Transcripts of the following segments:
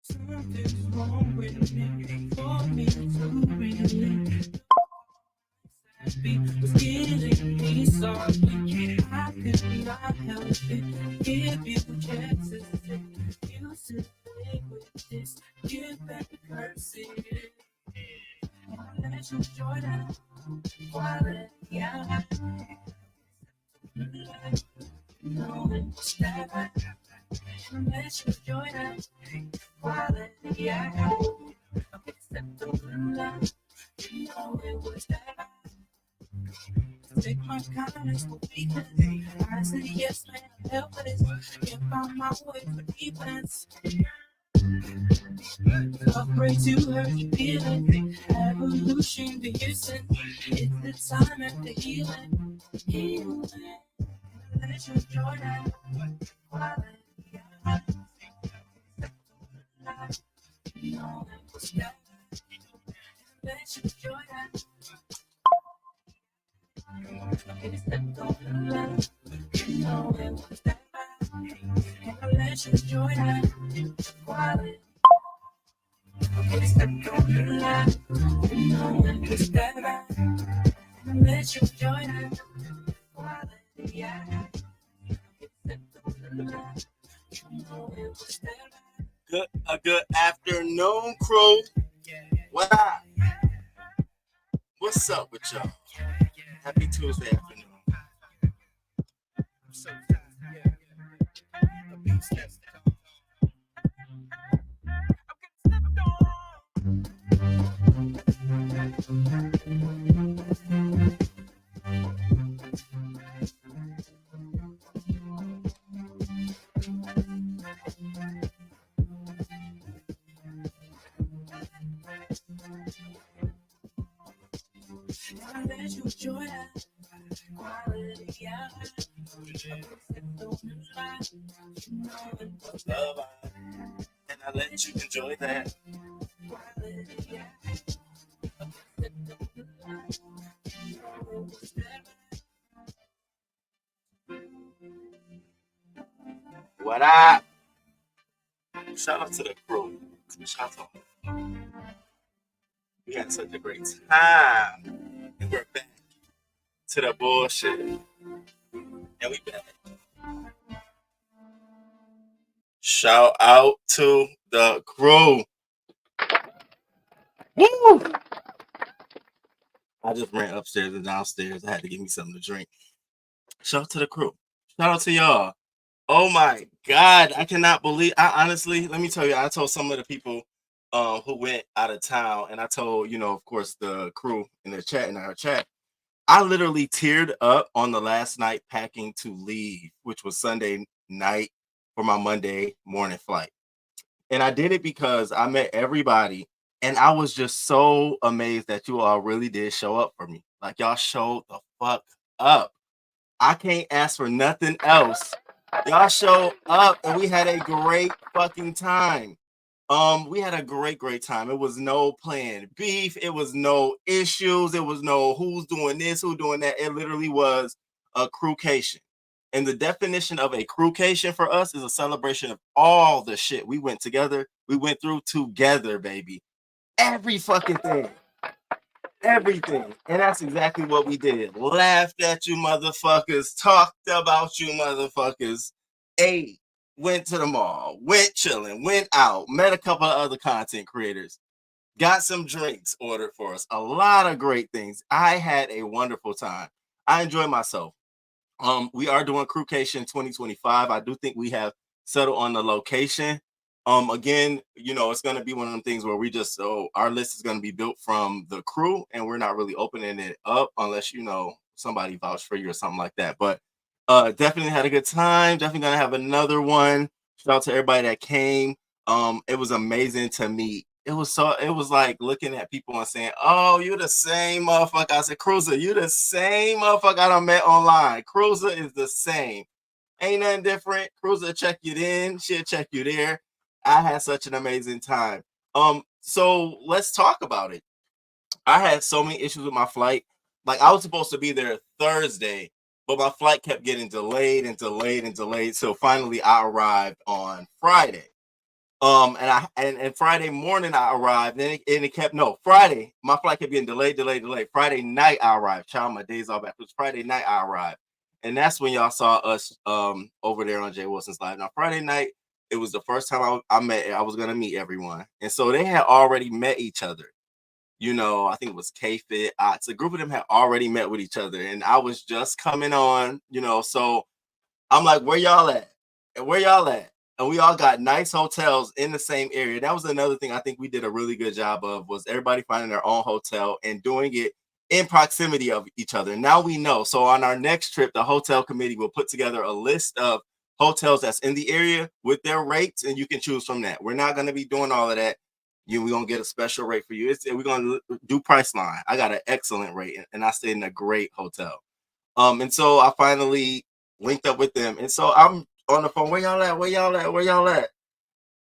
Something's wrong with me for me to really be was killing me softly. I could not help it. Give you chances. You should play with this. Give back the curses. Let you enjoy that quality. Yeah. No, it's that. Let you enjoy that quality. Yeah. Step to the left. You know it was that. Take my kindness for weakness. I said yes, man, I'm helpless. Can't find my way for defense. Afraid to hurt your feelings. Evolution to Houston. It's the time after healing. Healing. Let you enjoy that. Quality. You know it was that. Let you enjoy that. Baby, step on the line. You know it was that. And I let you enjoy that. Quality. Baby, step on the line. You know it was that. And I let you enjoy that. Quality. Yeah. Baby, step on the line. You know it was that. Good afternoon, crew. What up? What's up with y'all? Happy Tuesday afternoon. I let you enjoy that quality, yeah. Love, and I let you enjoy that. What up? Shout out to the crew. Shout out. We had such a great time. And we're back to the bullshit. And we back. Shout out to the crew. Woo! I just ran upstairs and downstairs. I had to give me something to drink. Shout out to the crew. Shout out to y'all. Oh my God. I cannot believe. I honestly, let me tell you, I told some of the people who went out of town, and I told, of course, the crew in our chat. I literally teared up on the last night packing to leave, which was Sunday night for my Monday morning flight. And I did it because I met everybody, and I was just so amazed that you all really did show up for me. Like, y'all showed the fuck up. I can't ask for nothing else. Y'all showed up, and we had a great fucking time. We had a great time. It was no planned beef. It was no issues. It was no who's doing this, who's doing that. It literally was a crewcation. And the definition of a crewcation for us is a celebration of all the shit we went through together, baby. Every fucking thing. Everything. And that's exactly what we did. Laughed at you motherfuckers, talked about you motherfuckers, ate, went to the mall, went chilling, went out, met a couple of other content creators, got some drinks ordered for us. A lot of great things. I had a wonderful time. I enjoyed myself. We are doing Crewcation 2025. I do think we have settled on the location. Again, it's going to be one of them things where our list is going to be built from the crew, and we're not really opening it up unless, somebody vouch for you or something like that. But definitely had a good time. Definitely going to have another one. Shout out to everybody that came. It was amazing to meet. It was like looking at people and saying, "Oh, you the same motherfucker." I said, "Cruiser, you the same motherfucker I done met online. Cruiser is the same." Ain't nothing different. Cruiser check you in, she'll check you there. I had such an amazing time. So let's talk about it. I had so many issues with my flight. Like I was supposed to be there Thursday, but my flight kept getting delayed and delayed and delayed. So finally I arrived on Friday. And Friday morning I arrived, and it kept no Friday. My flight kept getting delayed. Friday night I arrived. Child, my days all back. It was Friday night I arrived, and that's when y'all saw us over there on Jay Wilson's live. Now Friday night, it was the first time I was gonna meet everyone, and so they had already met each other. I think it was K Fit, Ox. A group of them had already met with each other, and I was just coming on. So I'm like, where y'all at? And where y'all at? And we all got nice hotels in the same area. That was another thing I think we did a really good job of, was everybody finding their own hotel and doing it in proximity of each other. Now we know. So on our next trip, the hotel committee will put together a list of hotels that's in the area with their rates, and you can choose from that. We're not going to be doing all of that. We're going to get a special rate for you. We're going to do Priceline. I got an excellent rate, and I stayed in a great hotel. And so I finally linked up with them. And so I'm on the phone, where y'all at? Where y'all at? Where y'all at?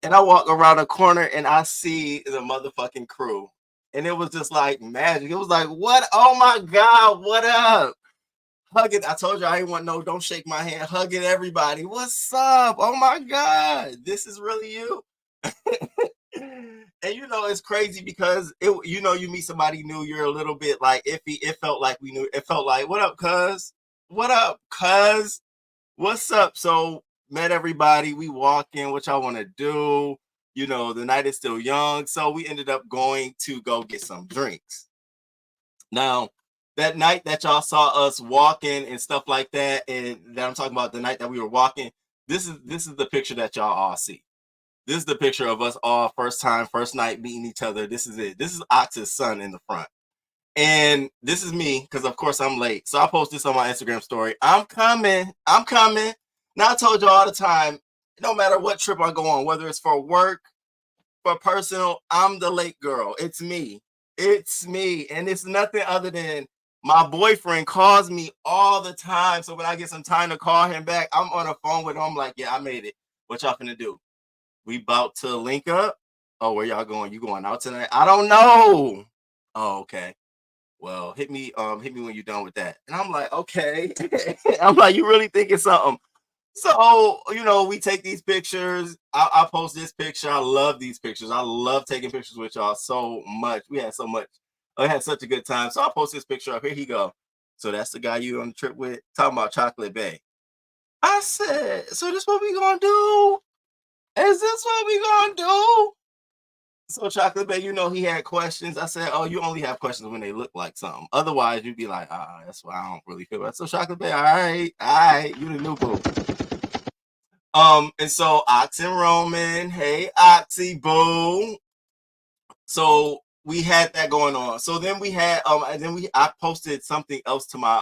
And I walk around the corner and I see the motherfucking crew. And it was just like magic. It was like, what? Oh my God, what up? Hugging. I told you I ain't want no, don't shake my hand. Hugging everybody. What's up? Oh my God, this is really you. And it's crazy because you meet somebody new, you're a little bit like iffy. It felt like we knew. It felt like, what up, cuz? What up, cuz? What's up? So met everybody. We walk in. What y'all want to do? The night is still young, so we ended up going to go get some drinks. Now, that night that y'all saw us walking and stuff like that, and that I'm talking about the night that we were walking. This is the picture that y'all all see. This is the picture of us all first night meeting each other. This is it. This is Ox's son in the front. And this is me, because of course I'm late. So I post this on my Instagram story. I'm coming. I'm coming. Now I told you all the time, no matter what trip I go on, whether it's for work, for personal, I'm the late girl. It's me. It's me. And it's nothing other than my boyfriend calls me all the time. So when I get some time to call him back, I'm on the phone with him. I'm like, yeah, I made it. What y'all finna do? We about to link up? Oh, where y'all going? You going out tonight? I don't know. Oh, okay. Well, hit me when you're done with that. And I'm like, okay. I'm like, you really thinking something? So, we take these pictures. I post this picture. I love these pictures. I love taking pictures with y'all so much. We had so much. I had such a good time. So I post this picture up. Here he go. So that's the guy you on the trip with, talking about Chocolate Bay. I said, so this what we gonna do? Is this what we gonna do? So Chocolate Bay, he had questions. I said, oh, you only have questions when they look like something. Otherwise, you'd be like, that's why I don't really feel that. So Chocolate Bay, all right, you the new boo. And so Ox and Roman, hey Oxy boo. So we had that going on. So then we had and then I posted something else to my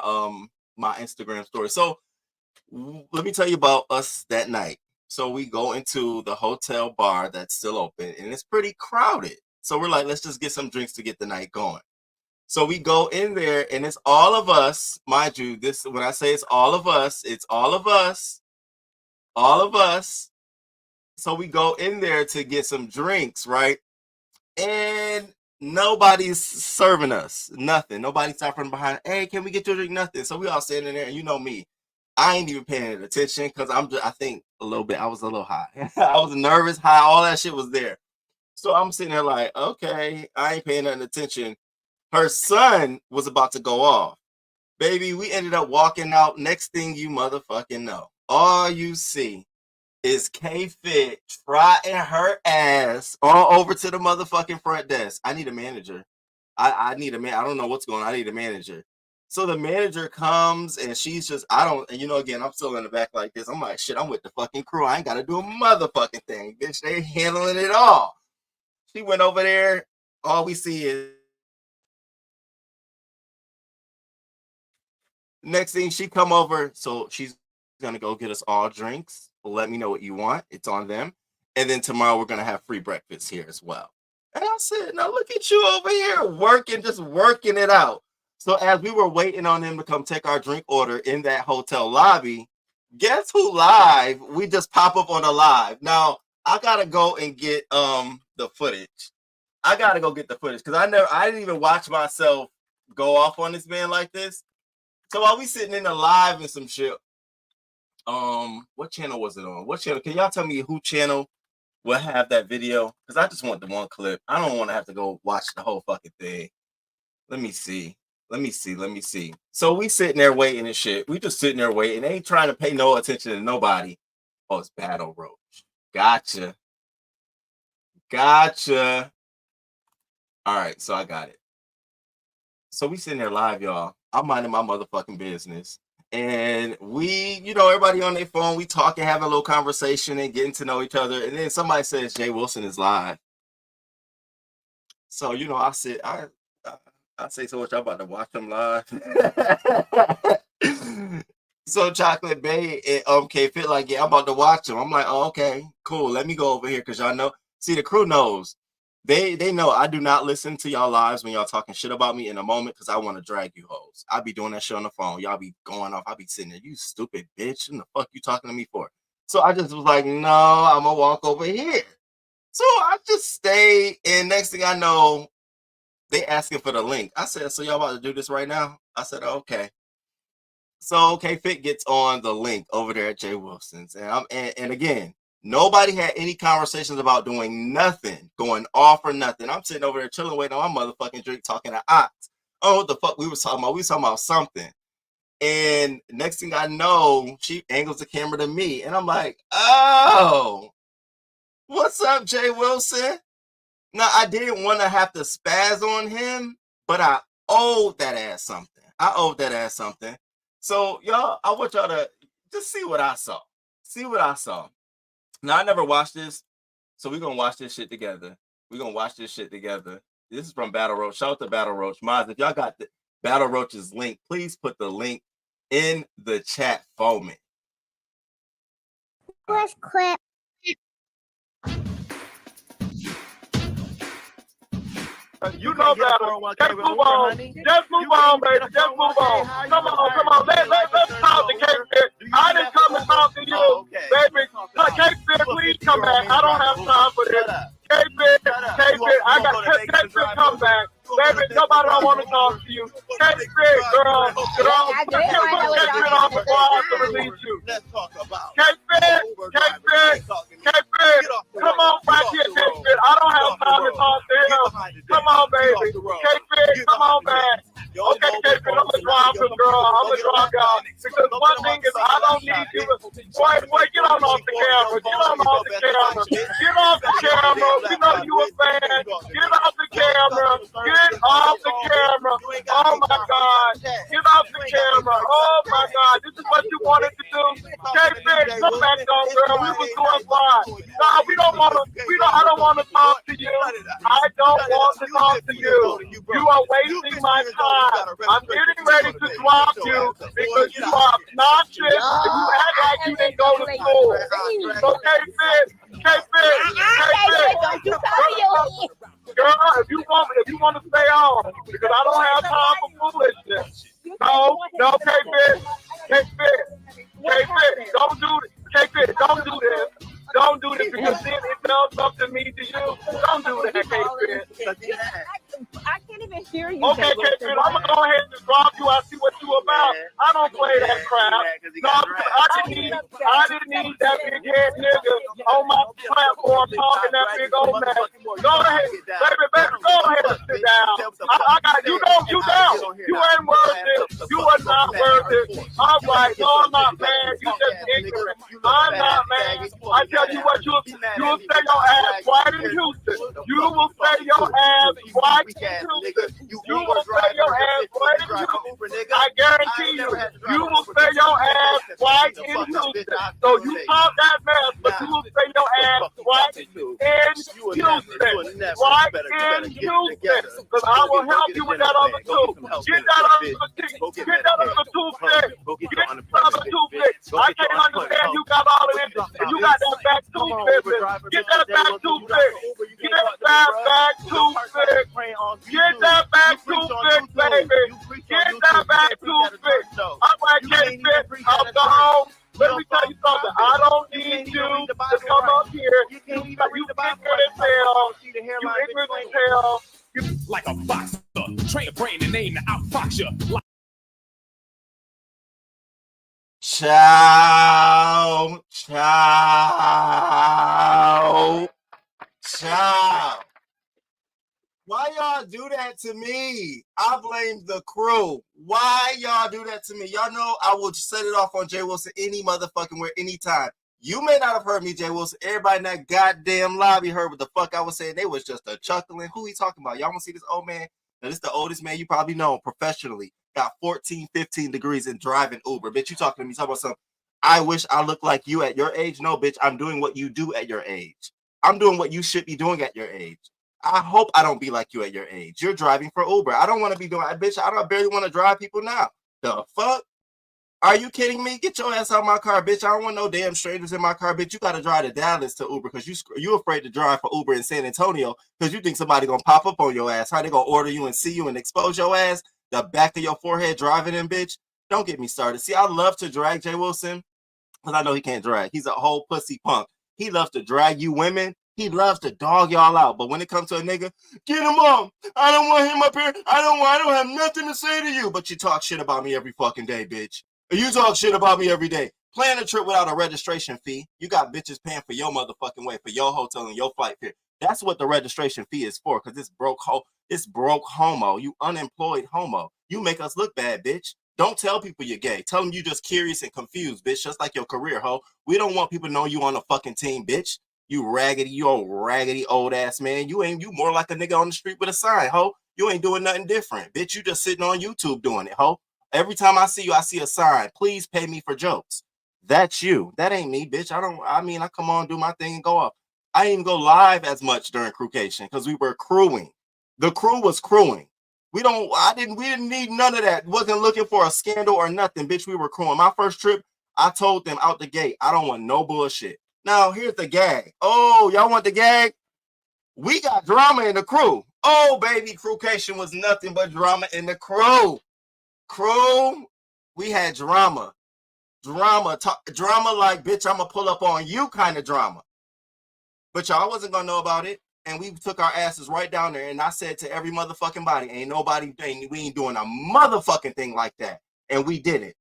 Instagram story. So let me tell you about us that night. So we go into the hotel bar that's still open, and it's pretty crowded. So we're like, let's just get some drinks to get the night going. So we go in there, and it's all of us. Mind you, this when I say it's all of us, it's all of us, all of us. So we go in there to get some drinks, right? And nobody's serving us nothing. Nobody's stopping behind. Hey, can we get you a drink? Nothing. So we all sitting in there, and you know me, I ain't even paying attention because I think a little bit. I was a little high. I was nervous, high. All that shit was there. So I'm sitting there like, okay, I ain't paying nothing attention. Her son was about to go off. Baby, we ended up walking out. Next thing you motherfucking know, all you see is K Fit trotting her ass all over to the motherfucking front desk. I need a manager. I need a man. I don't know what's going on. I need a manager. So the manager comes and she's just, I don't, and again, I'm still in the back like this. I'm like, shit, I'm with the fucking crew. I ain't got to do a motherfucking thing. Bitch, they handling it all. She went over there. All we see is next thing she come over. So she's going to go get us all drinks. Let me know what you want. It's on them. And then tomorrow we're going to have free breakfast here as well. And I said, now look at you over here working, just working it out. So as we were waiting on them to come take our drink order in that hotel lobby, Guess who live? We just pop up on the live. Now I gotta go and get the footage. I gotta go get the footage because I didn't even watch myself go off on this man like this. So while we sitting in the live and some shit, what channel was it on? What channel? Can y'all tell me who channel will have that video? Because I just want the one clip. I don't want to have to go watch the whole fucking thing. Let me see. So we sitting there waiting and shit. We just sitting there waiting. They ain't trying to pay no attention to nobody. Oh, it's Battle Roach. Gotcha. All right, so I got it. So we sitting there live, y'all. I'm minding my motherfucking business. And we, everybody on their phone, we talking, having a little conversation and getting to know each other. And then somebody says Jay Wilson is live. So, I said, I say, so what, y'all about to watch them live? So Chocolate Bay and K-Fit like, yeah, I'm about to watch them. I'm like, oh, okay, cool. Let me go over here because y'all know. See, the crew knows. They know I do not listen to y'all lives when y'all talking shit about me in a moment because I want to drag you hoes. I be doing that shit on the phone. Y'all be going off. I be sitting there, you stupid bitch. What the fuck you talking to me for? So I just was like, no, I'm going to walk over here. So I just stayed. And next thing I know, they asking for the link. I said, so y'all about to do this right now? I said, okay. So K-Fit gets on the link over there at Jay Wilson's. And again, nobody had any conversations about doing nothing, going off or nothing. I'm sitting over there chilling, waiting on my motherfucking drink, talking to Ox. Oh, what the fuck we was talking about? We was talking about something. And next thing I know, she angles the camera to me. And I'm like, oh, what's up, Jay Wilson? Now, I didn't want to have to spaz on him, but I owed that ass something. So, y'all, I want y'all to just see what I saw. Now, I never watched this, so we're going to watch this shit together. This is from Battle Roach. Shout out to Battle Roach. Miles, if y'all got the Battle Roach's link, please put the link in the chat for me. Let's clip. You know better. Just move on. Just move on, baby. Just move on. Come on. Let's talk to K-Fit. I didn't come and talk to you, baby. K-Fit, please come back. I don't have time for this. K-Fit, I got K-Fit, come back. Baby, nobody don't want to talk to you. K-Fit, girl. Get K-Fit off before I have to release you. K-Fit, come on back here, K-Fit. I don't have time to talk to him. Come on, baby. K-Fit, come on back. Okay, K-Fit, I'm going to drop this, girl. I'm going to drop y'all. Because one thing is, I don't need you to... Boy, get on off the camera. Get off the camera. You know you a fan. Get off the camera. Get off the camera. Oh, my God. Get off the camera. Oh, my God. This is what you wanted to do. K-Fit, come back on, girl. We was doing fine. Nah, I don't want to talk to you. I don't want to talk to you. You are wasting my time. I'm getting ready to drop you because you are obnoxious and you act like you didn't go to school. So K-Fit. Don't you cover your head. Girl, if you want to stay on, because I don't have time for foolishness. No, K-Fit, don't do this. K-Fit, don't do this. Don't do this because then it does something to me to you. Don't do that, K-Fit. I can't even hear you. Okay, K-Fit, I'm going to go ahead and drop you. I see what you about. I don't play that crap. No, I didn't need that big head nigga on my platform talking that big old mess. Go ahead, baby, go ahead and sit down. I got you down. You ain't worth it. You are not worth it. All right, no, I'm not mad. You just ignorant. I'm not mad. I tell you what, you'll stay your ass right in Houston. You will stay your ass right in Houston. You will stay your ass right in Houston. I guarantee you will stay your ass right in Houston. So you talk that mess, but you will stay your ass right in Houston. Right in Houston. Because I will help you with that other tooth. Get that other toothpick. Get that other toothpick. I can't understand you got all of this. And you got that back tooth business. Get that back toothpick. Get that back toothpick. Get that back toothpick, baby. Get that back toothpick. All right, K-Fit, I'll go home. Let me you something. I don't need you to come up here. You ignorant as hell. You ignorant as hell. Like a boxer, train your brain and aim to outfox you. Ciao. Why y'all do that to me? I blame the crew. Why y'all do that to me? Y'all know I will set it off on Jay Wilson any motherfucking where, anytime. You may not have heard me, Jay Wilson. Everybody in that goddamn lobby heard what the fuck I was saying. They was just a chuckling. Who he talking about? Y'all want to see this old man? Now, this is the oldest man you probably know professionally. Got 14, 15 degrees in driving Uber. Bitch, you talking to me? Talking about something. I wish I looked like you at your age. No, bitch, I'm doing what you do at your age. I'm doing what you should be doing at your age. I hope I don't be like you at your age. You're driving for Uber. I don't want to be doing that, bitch. I barely want to drive people now. The fuck? Are you kidding me? Get your ass out of my car, bitch. I don't want no damn strangers in my car, bitch. You got to drive to Dallas to Uber because you afraid to drive for Uber in San Antonio because you think somebody going to pop up on your ass. How they going to order you and see you and expose your ass? The back of your forehead driving in, bitch. Don't get me started. See, I love to drag Jay Wilson because I know he can't drag. He's a whole pussy punk. He loves to drag you women. He loves to dog y'all out. But when it comes to a nigga, get him on. I don't want him up here. I don't have nothing to say to you. But you talk shit about me every fucking day, bitch. You talk shit about me every day. Plan a trip without a registration fee. You got bitches paying for your motherfucking way, for your hotel and your flight fare. That's what the registration fee is for, because it's broke homo. You unemployed homo. You make us look bad, bitch. Don't tell people you're gay. Tell them you just curious and confused, bitch, just like your career, ho. We don't want people to know you on the fucking team, bitch. You old raggedy old ass man. You more like a nigga on the street with a sign, ho. You ain't doing nothing different, bitch. You just sitting on YouTube doing it, ho. Every time I see you, I see a sign. Please pay me for jokes. That's you. That ain't me, bitch. I come on, do my thing and go up. I didn't even go live as much during crewcation because we were crewing. The crew was crewing. We didn't need none of that. Wasn't looking for a scandal or nothing, bitch. We were crewing. My first trip, I told them out the gate, I don't want no bullshit. Now, here's the gag. Oh, y'all want the gag? We got drama in the crew. Oh, baby, crewcation was nothing but drama in the crew. Crew, we had drama. Drama like, bitch, I'm going to pull up on you kind of drama. But y'all wasn't going to know about it. And we took our asses right down there. And I said to every motherfucking body, we ain't doing a motherfucking thing like that. And we did it.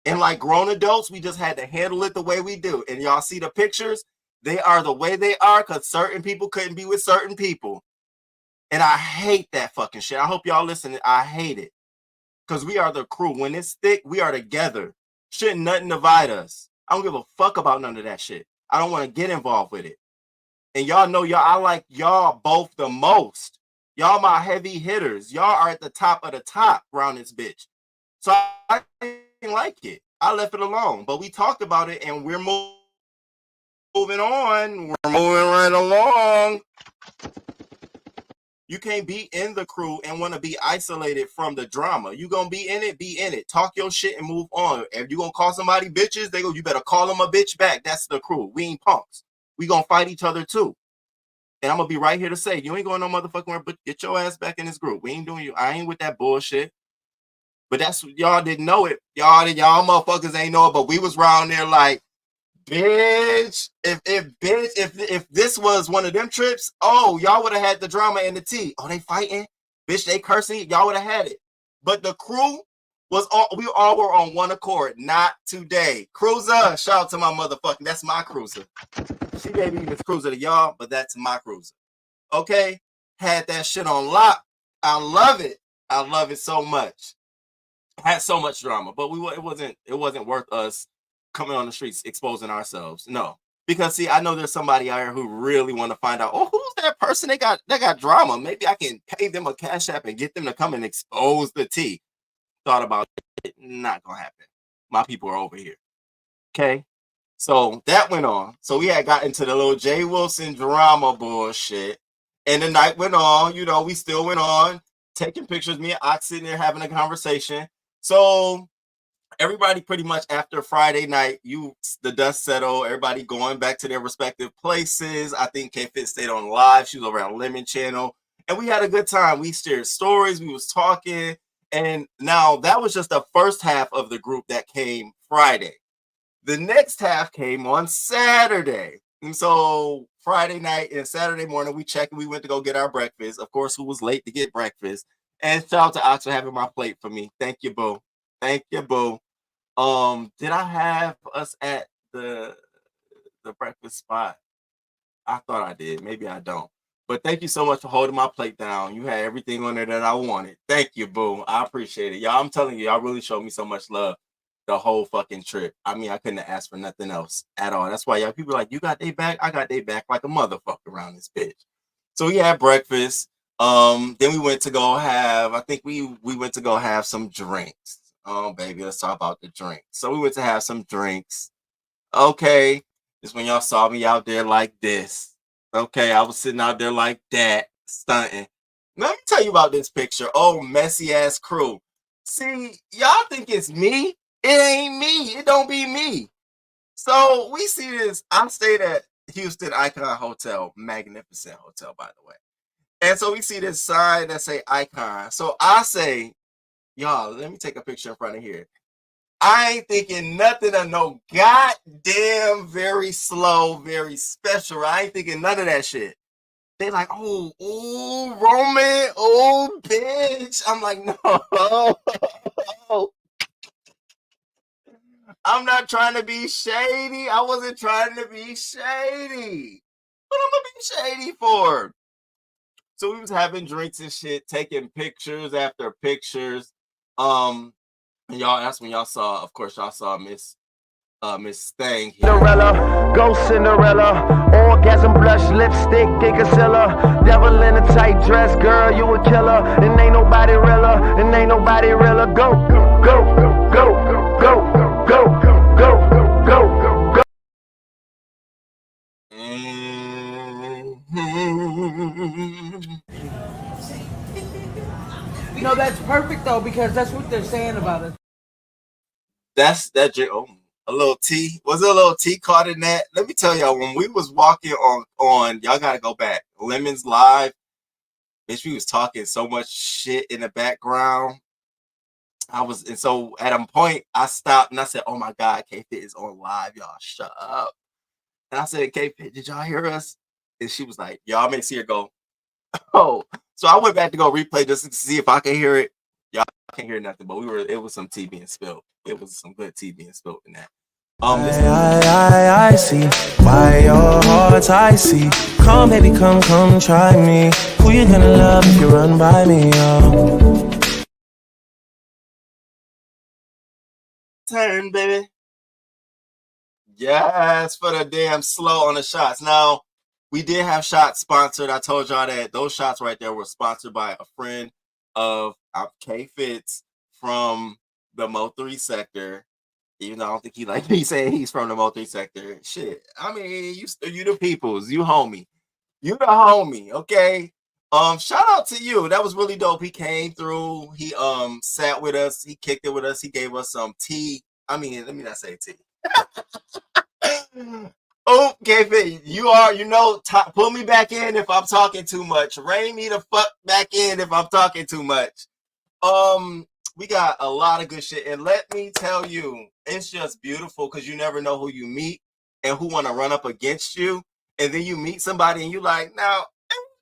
And like grown adults, we just had to handle it the way we do. And y'all see the pictures? They are the way they are because certain people couldn't be with certain people. And I hate that fucking shit. I hope y'all listen. I hate it. Because we are the crew. When it's thick, we are together. Shouldn't nothing divide us. I don't give a fuck about none of that shit. I don't want to get involved with it. And y'all know I like y'all both the most. Y'all my heavy hitters. Y'all are at the top of the top around this bitch. So I didn't like it. I left it alone. But we talked about it and we're moving on. We're moving right along. You can't be in the crew and want to be isolated from the drama. You gonna be in it. Talk your shit and move on. If you gonna call somebody bitches, you better call them a bitch back. That's the crew. We ain't punks. We gonna fight each other too. And I'm gonna be right here to say, you ain't going no motherfucking where, but get your ass back in this group. We ain't doing you. I ain't with that bullshit. But that's y'all didn't know it. Y'all motherfuckers ain't know it, but we was around there like, bitch, if this was one of them trips, oh, y'all would have had the drama and the tea. Oh, they fighting? Bitch, they cursing? Y'all would have had it. But the crew we all were on one accord. Not today. Cruiser, shout out to my motherfucking, that's my cruiser. She gave me this cruiser to y'all, but that's my cruiser. Okay? Had that shit on lock. I love it. I love it so much. Had so much drama, but it wasn't worth us coming on the streets exposing ourselves. No. Because see, I know there's somebody out here who really want to find out, oh, who's that person that got drama? Maybe I can pay them a cash app and get them to come and expose the tea. Thought about it. Not gonna happen. My people are over here. Okay. So that went on. So we had got into the little Jay Wilson drama bullshit. And the night went on, we still went on, taking pictures, me and Ox sitting there having a conversation. So everybody pretty much after Friday night, the dust settled, everybody going back to their respective places. I think K-Fit stayed on live. She was over on Lemon Channel. And we had a good time. We shared stories. We was talking. And now that was just the first half of the group that came Friday. The next half came on Saturday. And so Friday night and Saturday morning, we checked. We went to go get our breakfast. Of course, who was late to get breakfast. And shout out to Ox for having my plate for me. Thank you, boo. Thank you, boo. Did I have us at the breakfast spot? I thought I did. Maybe I don't. But thank you so much for holding my plate down. You had everything on there that I wanted. Thank you, boo. I appreciate it. Y'all, I'm telling you, y'all really showed me so much love the whole fucking trip. I mean, I couldn't have asked for nothing else at all. That's why y'all people are like, you got they back? I got they back like a motherfucker around this bitch. So we had breakfast. Then we went to go have, I think we went to go have some drinks. Oh, baby, let's talk about the drinks. So we went to have some drinks. Okay. This when y'all saw me out there like this. Okay, I was sitting out there like that, stunting. Let me tell you about this picture. Oh, messy ass crew. See, y'all think it's me. It ain't me. It don't be me. So we see this. I stayed at Houston Icon Hotel, magnificent hotel, by the way. And so we see this sign that say Icon. So I say, y'all, let me take a picture in front of here. I ain't thinking nothing of no goddamn very slow, very special. I ain't thinking none of that shit. They like, oh, Roman, oh, bitch. I'm like, no. I'm not trying to be shady. I wasn't trying to be shady. What I'm gonna be shady for? So we was having drinks and shit, taking pictures after pictures. And y'all, that's when y'all saw, of course, y'all saw Miss Thang here. Cinderella, go Cinderella, orgasm blush, lipstick, Gigasilla, devil in a tight dress, girl, you a killer, and ain't nobody realer, and ain't nobody realer, go, go, go, go, go, go, go, go, go. No, that's perfect though, because that's what they're saying about us. That's that. Oh, a little tea. Was it a little tea caught in that? Let me tell y'all, when we was walking on y'all gotta go back. Lemon's live. Bitch, we was talking so much shit in the background. And so at a point I stopped and I said, oh my God, K-Fit is on live. Y'all shut up. And I said, K-Fit, did y'all hear us? And she was like, y'all may see her go, oh. So I went back to go replay just to see if I can hear it. Y'all can't hear nothing, but it was some tea being spilled. It was some good tea being spilled in that. I see why your heart's icy. Come, baby, come try me. Who you gonna love if you run by me, Turn, baby. Yes, for the damn slow on the shots. Now, we did have shots sponsored. I told y'all that those shots right there were sponsored by a friend of K-Fitz from the Mo3 sector. Even though I don't think he like me saying he's from the Mo3 sector. Shit. I mean, you the peoples. You homie. You the homie, okay? Shout out to you. That was really dope. He came through. He sat with us. He kicked it with us. He gave us some tea. I mean, let me not say tea. Oh, K-Fit, pull me back in if I'm talking too much. Rein me the fuck back in if I'm talking too much. We got a lot of good shit, and let me tell you, it's just beautiful because you never know who you meet and who want to run up against you, and then you meet somebody and you like, now,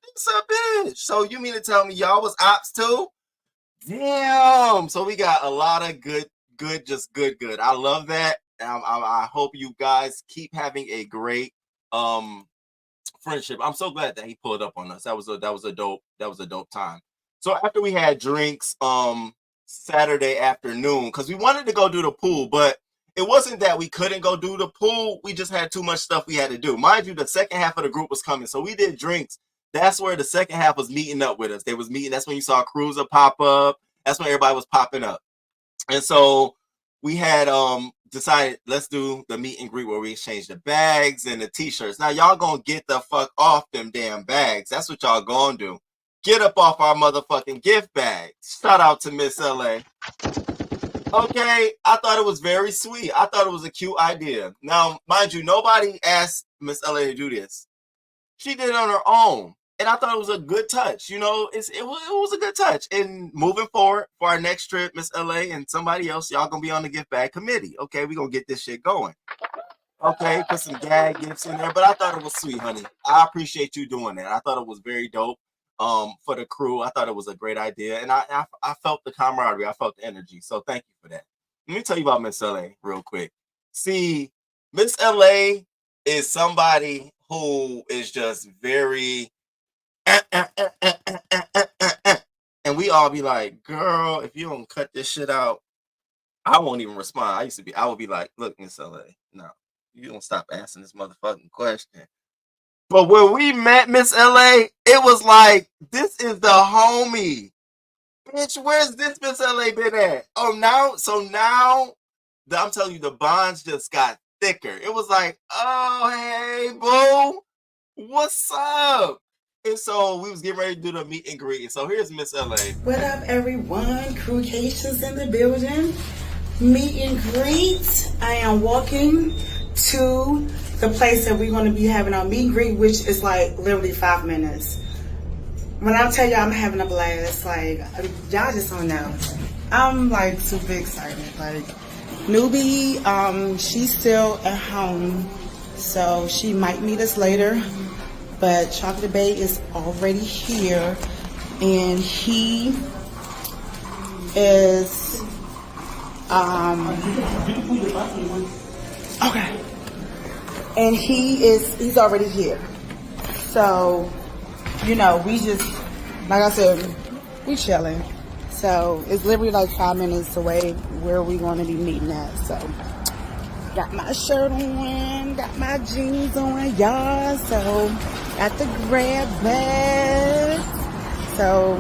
what's up, bitch? So you mean to tell me y'all was ops too? Damn. So we got a lot of good. I love that. I hope you guys keep having a great friendship. I'm so glad that he pulled up on us. That was a dope time. So after we had drinks Saturday afternoon, because we wanted to go do the pool, but it wasn't that we couldn't go do the pool. We just had too much stuff we had to do. Mind you, the second half of the group was coming. So we did drinks. That's where the second half was meeting up with us. They was meeting. That's when you saw Cruiser pop up. That's when everybody was popping up. And so we had decided, let's do the meet and greet where we exchange the bags and the t-shirts. Now y'all gonna get the fuck off them damn bags. That's what y'all gonna do. Get up off our motherfucking gift bags. Shout out to Miss LA. Okay, I thought it was very sweet. I thought it was a cute idea. Now, mind you, nobody asked Miss LA to do this. She did it on her own. And I thought it was a good touch. You know, it was a good touch. And moving forward for our next trip, Miss LA and somebody else, y'all gonna be on the gift bag committee. Okay, we gonna get this shit going. Okay, put some gag gifts in there. But I thought it was sweet, honey. I appreciate you doing that. I thought it was very dope. For the crew, I thought it was a great idea, and I felt the camaraderie. I felt the energy. So thank you for that. Let me tell you about Miss LA real quick. See, Miss LA is somebody who is just very and we all be like, girl, if you don't cut this shit out, I won't even respond. I would be like, look, Miss LA, no, you don't stop asking this motherfucking question. But when we met Miss LA, it was like, this is the homie. Bitch, where's this Miss LA been at? Oh, now I'm telling you, the bonds just got thicker. It was like, oh, hey, boo, what's up? And so we was getting ready to do the meet and greet. So here's Miss LA. What up, everyone? Crewcations in the building. Meet and greet. I am walking to the place that we're going to be having our meet and greet, which is like literally 5 minutes. When I tell y'all I'm having a blast, like, y'all just don't know. I'm like super excited. Like, newbie, she's still at home, so she might meet us later. But Chocolate Bay is already here, and he is, okay. And he's already here. So, you know, we just, like I said, we chilling. So it's literally like 5 minutes away where we going to be meeting at. So got my shirt on, got my jeans on, y'all. So got the grab bag. So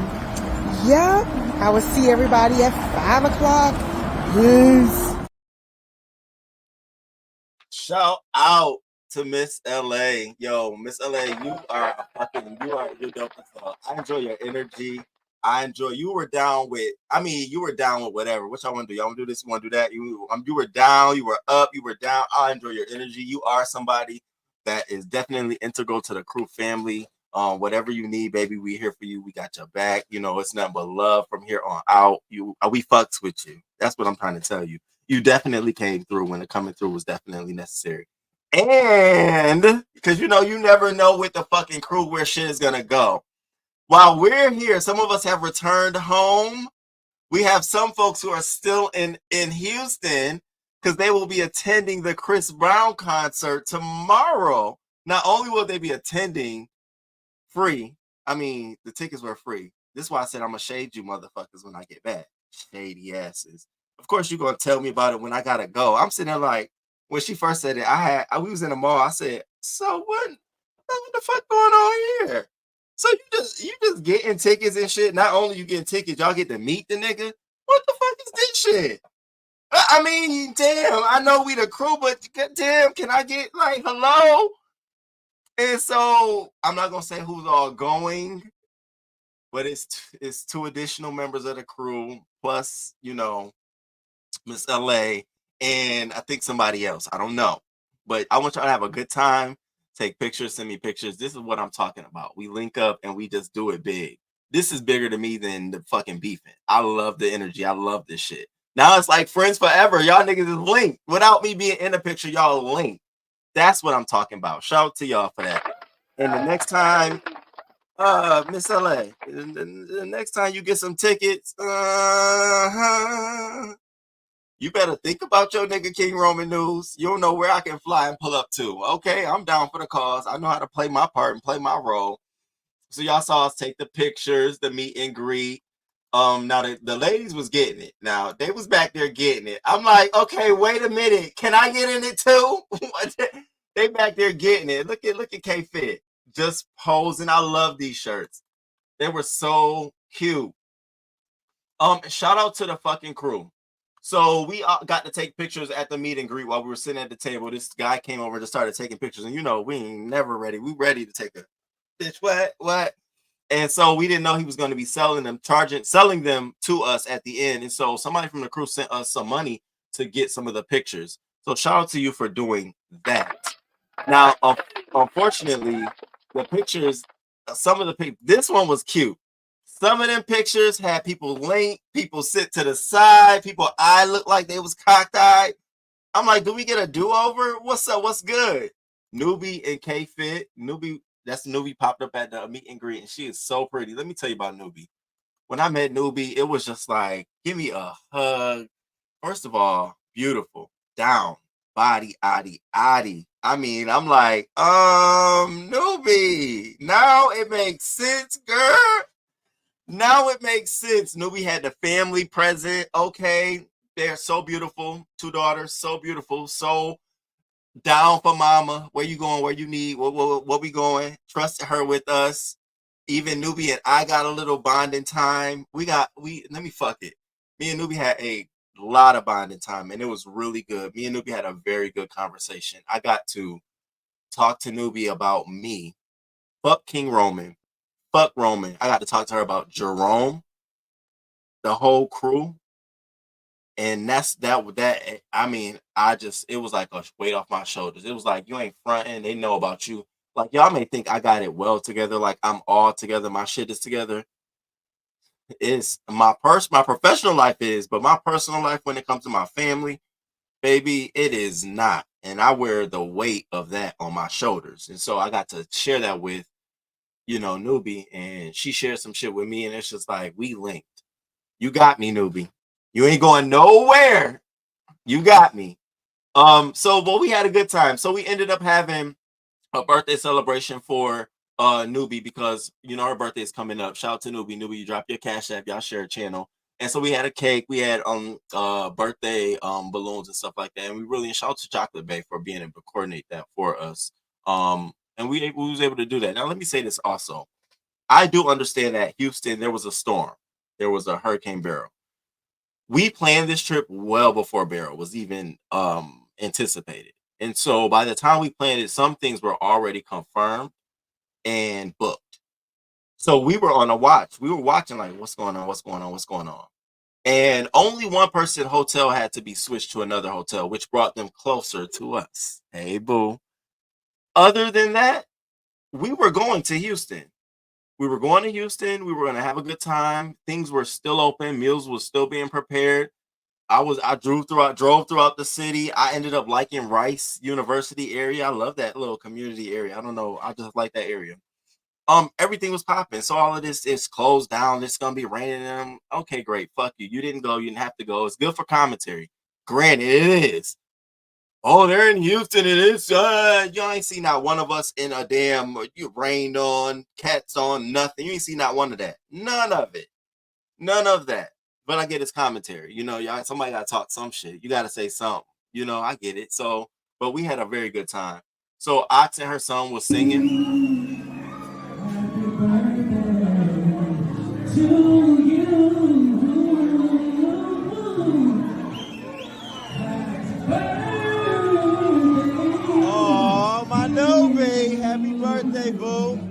yeah, I will see everybody at 5 o'clock. Peace. Shout out to Miss LA. Yo, Miss LA, you're dope as fuck. I enjoy your energy. You were down with whatever. What y'all want to do? Y'all want to do this? You want to do that? You were down, you were up, you were down. I enjoy your energy. You are somebody that is definitely integral to the crew family. Whatever you need, baby, we here for you. We got your back. You know, it's nothing but love from here on out. We fucks with you. That's what I'm trying to tell you. You definitely came through when the coming through was definitely necessary. And because you never know with the fucking crew where shit is gonna go. While we're here, some of us have returned home. We have some folks who are still in Houston because they will be attending the Chris Brown concert tomorrow. Not only will they be attending free, the tickets were free. This is why I said I'm gonna shade you motherfuckers when I get back. Shady asses. Of course you're gonna tell me about it when I gotta go. I'm sitting there like, when she first said it, we was in the mall. I said, so what the fuck going on here? So you just getting tickets and shit. Not only you getting tickets, y'all get to meet the nigga. What the fuck is this shit? Damn, I know we the crew, but damn, can I get like hello? And so I'm not gonna say who's all going, but it's 2 additional members of the crew, plus, Miss LA, and I think somebody else. I don't know. But I want y'all to have a good time. Take pictures, send me pictures. This is what I'm talking about. We link up and we just do it big. This is bigger to me than the fucking beefing. I love the energy. I love this shit. Now it's like friends forever. Y'all niggas is linked. Without me being in the picture, y'all linked. That's what I'm talking about. Shout out to y'all for that. And the next time, Miss LA, the next time you get some tickets, you better think about your nigga King Roman News. You don't know where I can fly and pull up to. Okay, I'm down for the cause. I know how to play my part and play my role. So y'all saw us take the pictures, the meet and greet. Now the ladies was getting it. Now they was back there getting it. I'm like, okay, wait a minute. Can I get in it too? They back there getting it. Look at K Fit. Just posing. I love these shirts. They were so cute. Shout out to the fucking crew. So we got to take pictures at the meet and greet while we were sitting at the table. This guy came over and just started taking pictures. And we ain't never ready. We ready to take a bitch. What? And so we didn't know he was going to be selling them to us at the end. And so somebody from the crew sent us some money to get some of the pictures. So shout out to you for doing that. Now, unfortunately, the pictures, some of the people, this one was cute. Some of them pictures had people linked, people sit to the side, people eye looked like they was cocked-eyed. I'm like, do we get a do-over? What's up? What's good? Newbie and K-Fit. That's Newbie popped up at the meet and greet, and she is so pretty. Let me tell you about Newbie. When I met Newbie, it was just like, give me a hug. First of all, beautiful. Down. Body, addy. I mean, I'm like, Newbie. Now it makes sense, girl. Now it makes sense. Newbie had the family present. Okay. They're so beautiful. 2 daughters, so beautiful. So down for mama. Where you going? Where you need? What we going? Trusted her with us. Even Newbie and I got a little bonding time. Let me fuck it. Me and Newbie had a lot of bonding time, and it was really good. Me and Newbie had a very good conversation. I got to talk to Newbie about me. Fuck King Roman. Fuck Roman. I got to talk to her about Jerome, the whole crew. And I mean, it was like a weight off my shoulders. It was like, you ain't fronting. They know about you. Like, y'all may think I got it well together. Like, I'm all together. My shit is together. It's my professional life is, but my personal life, when it comes to my family, baby, it is not. And I wear the weight of that on my shoulders. And so I got to share that with, Newbie. And she shared some shit with me. And it's just like, we linked. You got me, Newbie. You ain't going nowhere. You got me. But we had a good time. So we ended up having a birthday celebration for Newbie because her birthday is coming up. Shout out to Newbie. Newbie, you drop your Cash App, y'all share a channel. And so we had a cake, we had birthday balloons and stuff like that. And we really shout out to Chocolate Bay for being able to coordinate that for us. And we was able to do that. Now let me say this also. I do understand that Houston, there was a storm. There was a Hurricane Beryl. We planned this trip well before Beryl was even anticipated. And so by the time we planned it, some things were already confirmed and booked. So we were on a watch. We were watching like, what's going on? And only one person hotel had to be switched to another hotel, which brought them closer to us. Hey, boo. Other than that, we were going to Houston. We were going to have a good time. Things were still open. Meals were still being prepared. I drove throughout the city. I ended up liking Rice University area. I love that little community area. I don't know. I just like that area. Everything was popping. So all of this is closed down. It's gonna be raining. Okay, great. Fuck you. You didn't go. You didn't have to go. It's good for commentary. Granted, it is. Oh, they're in Houston. It is. You ain't see not one of us in a damn. You rained on, cats on, nothing. You ain't see not one of that. None of it. None of that. But I get his commentary. Y'all, somebody got to talk some shit. You got to say something. I get it. So, but we had a very good time. So Ox and her son was singing. Oh, my Newbie. Happy birthday, boo.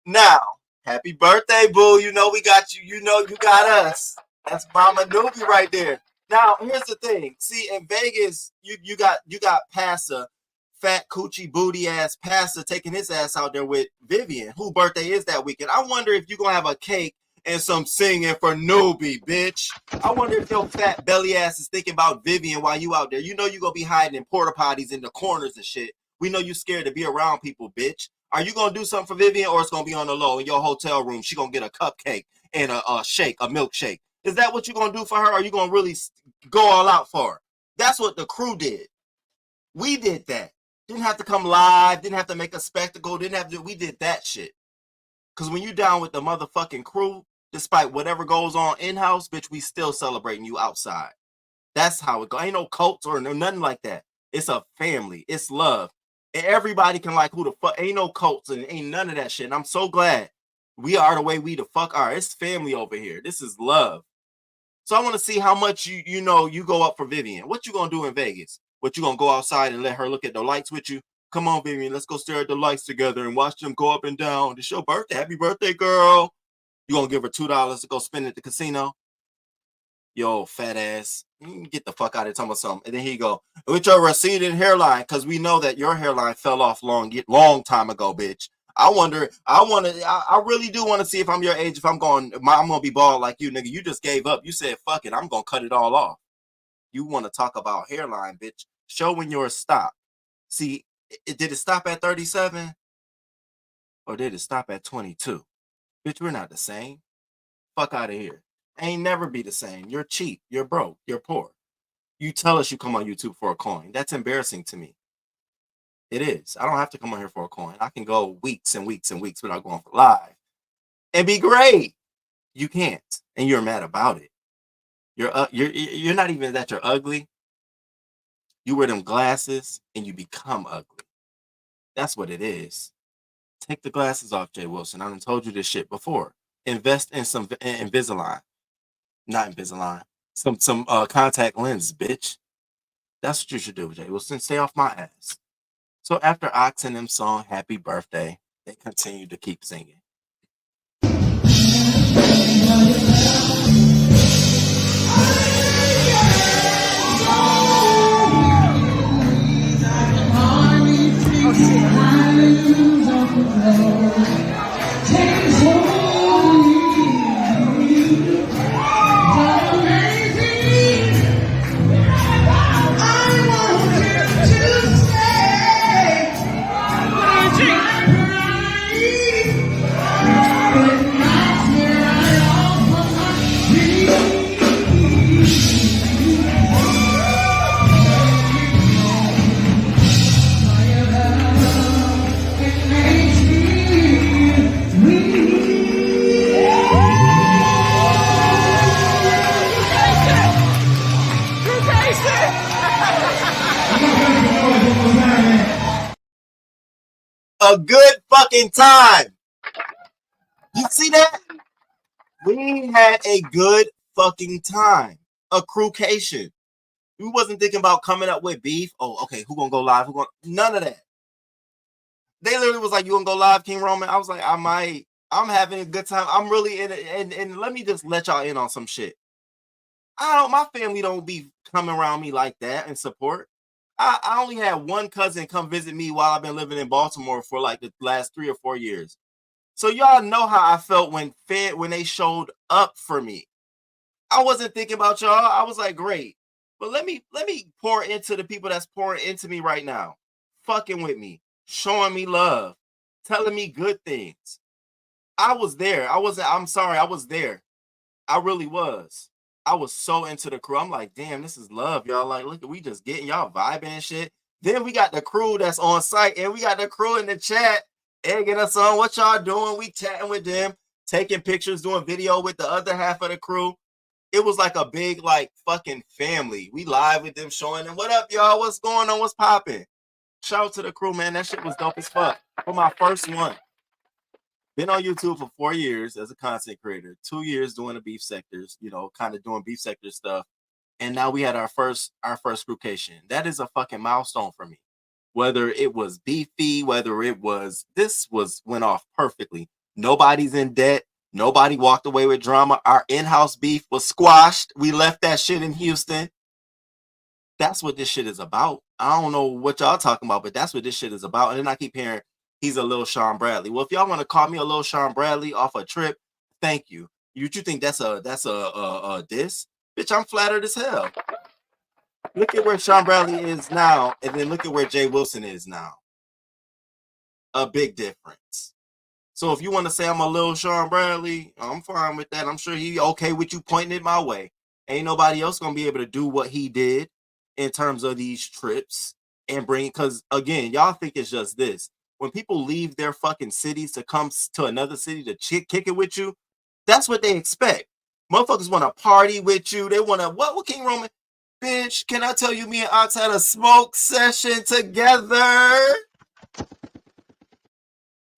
Now, happy birthday, boo. We got you. You got us. That's Mama Newbie right there. Now, here's the thing. See, in Vegas, you got Passa, fat coochie booty ass Passa taking his ass out there with Vivian, whose birthday is that weekend. I wonder if you're gonna have a cake and some singing for Newbie, bitch. I wonder if your fat belly ass is thinking about Vivian while you out there. You're gonna be hiding in porta potties in the corners and shit. We know you scared to be around people, bitch. Are you gonna do something for Vivian, or it's gonna be on the low in your hotel room? She gonna get a cupcake and a shake, a milkshake. Is that what you're gonna do for her? Or are you gonna really go all out for her? That's what the crew did. We did that. Didn't have to come live. Didn't have to make a spectacle. We did that shit. Because when you down with the motherfucking crew, despite whatever goes on in-house, bitch, we still celebrating you outside. That's how it goes. Ain't no cults or nothing like that. It's a family. It's love. And everybody can like who the fuck. Ain't no cults and ain't none of that shit. And I'm so glad We are the way we the fuck are. It's family over here. This is love. So I want to see how much you go up for Vivian. What you gonna do in Vegas? What you gonna go outside and let her look at the lights with you? Come on, Vivian, let's go stare at the lights together and watch them go up and down. It's your birthday. Happy birthday, girl. You gonna give her $2 to go spend at the casino? Yo, fat ass. Get the fuck out of here, talking about something. And then he go, with your receding hairline, because we know that your hairline fell off long time ago, bitch. I really do want to see if I'm your age, if I'm gonna be bald like you, nigga. You just gave up. You said, fuck it, I'm gonna cut it all off. You want to talk about hairline, bitch. Show when yours stopped. See, did it stop at 37? Or did it stop at 22? Bitch, we're not the same. Fuck out of here. Ain't never be the same. You're cheap. You're broke. You're poor. You tell us you come on YouTube for a coin. That's embarrassing to me. It is. I don't have to come on here for a coin. I can go weeks and weeks and weeks without going for live and be great. You can't, and you're mad about it. You're not even that you're ugly. You wear them glasses and you become ugly. That's what it is. Take the glasses off, Jay Wilson. I done told you this shit before. Invest in some Invisalign. Not Invisalign. Some contact lens, bitch. That's what you should do, Jay Wilson. Stay off my ass. So after Ox and them song Happy Birthday, they continue to keep singing. A good fucking time. You see that? We had a good fucking time. A crewcation. We wasn't thinking about coming up with beef. Oh, okay, who gonna go live? None of that. They literally was like, you gonna go live, King Roman? I was like, I might. I'm having a good time. I'm really in it. And let me just let y'all in on some shit. My family don't be coming around me like that and support. I only had one cousin come visit me while I've been living in Baltimore for like the last 3 or 4 years. So y'all know how I felt when they showed up for me. I wasn't thinking about y'all. I was like, great. But let me pour into the people that's pouring into me right now. Fucking with me, showing me love, telling me good things. I was there. I'm sorry, I was there. I really was. I was so into the crew. I'm like, damn, this is love, y'all. Like, look, we just getting y'all vibing and shit. Then we got the crew that's on site, and we got the crew in the chat egging us on. What y'all doing? We chatting with them, taking pictures, doing video with the other half of the crew. It was like a big, like, fucking family. We live with them, showing them, what up, y'all? What's going on? What's popping? Shout out to the crew, man. That shit was dope as fuck. For my first one. Been on YouTube for 4 years as a content creator, 2 years doing the beef sectors, kind of doing beef sector stuff. And now we had our first crewcation. That is a fucking milestone for me. Whether it was beefy, this went off perfectly. Nobody's in debt. Nobody walked away with drama. Our in-house beef was squashed. We left that shit in Houston. That's what this shit is about. I don't know what y'all talking about, but that's what this shit is about. And then I keep hearing he's a little Sean Bradley. Well, if y'all want to call me a little Sean Bradley off a trip, thank you. You think that's a diss? Bitch, I'm flattered as hell. Look at where Sean Bradley is now, and then look at where Jay Wilson is now. A big difference. So if you want to say I'm a little Sean Bradley, I'm fine with that. I'm sure he okay with you pointing it my way. Ain't nobody else gonna be able to do what he did in terms of these trips and bring, because again, y'all think it's just this. When people leave their fucking cities to come to another city to kick it with you, that's what they expect. Motherfuckers want to party with you. They want to, what King Roman? Bitch, can I tell you, me and Ox had a smoke session together?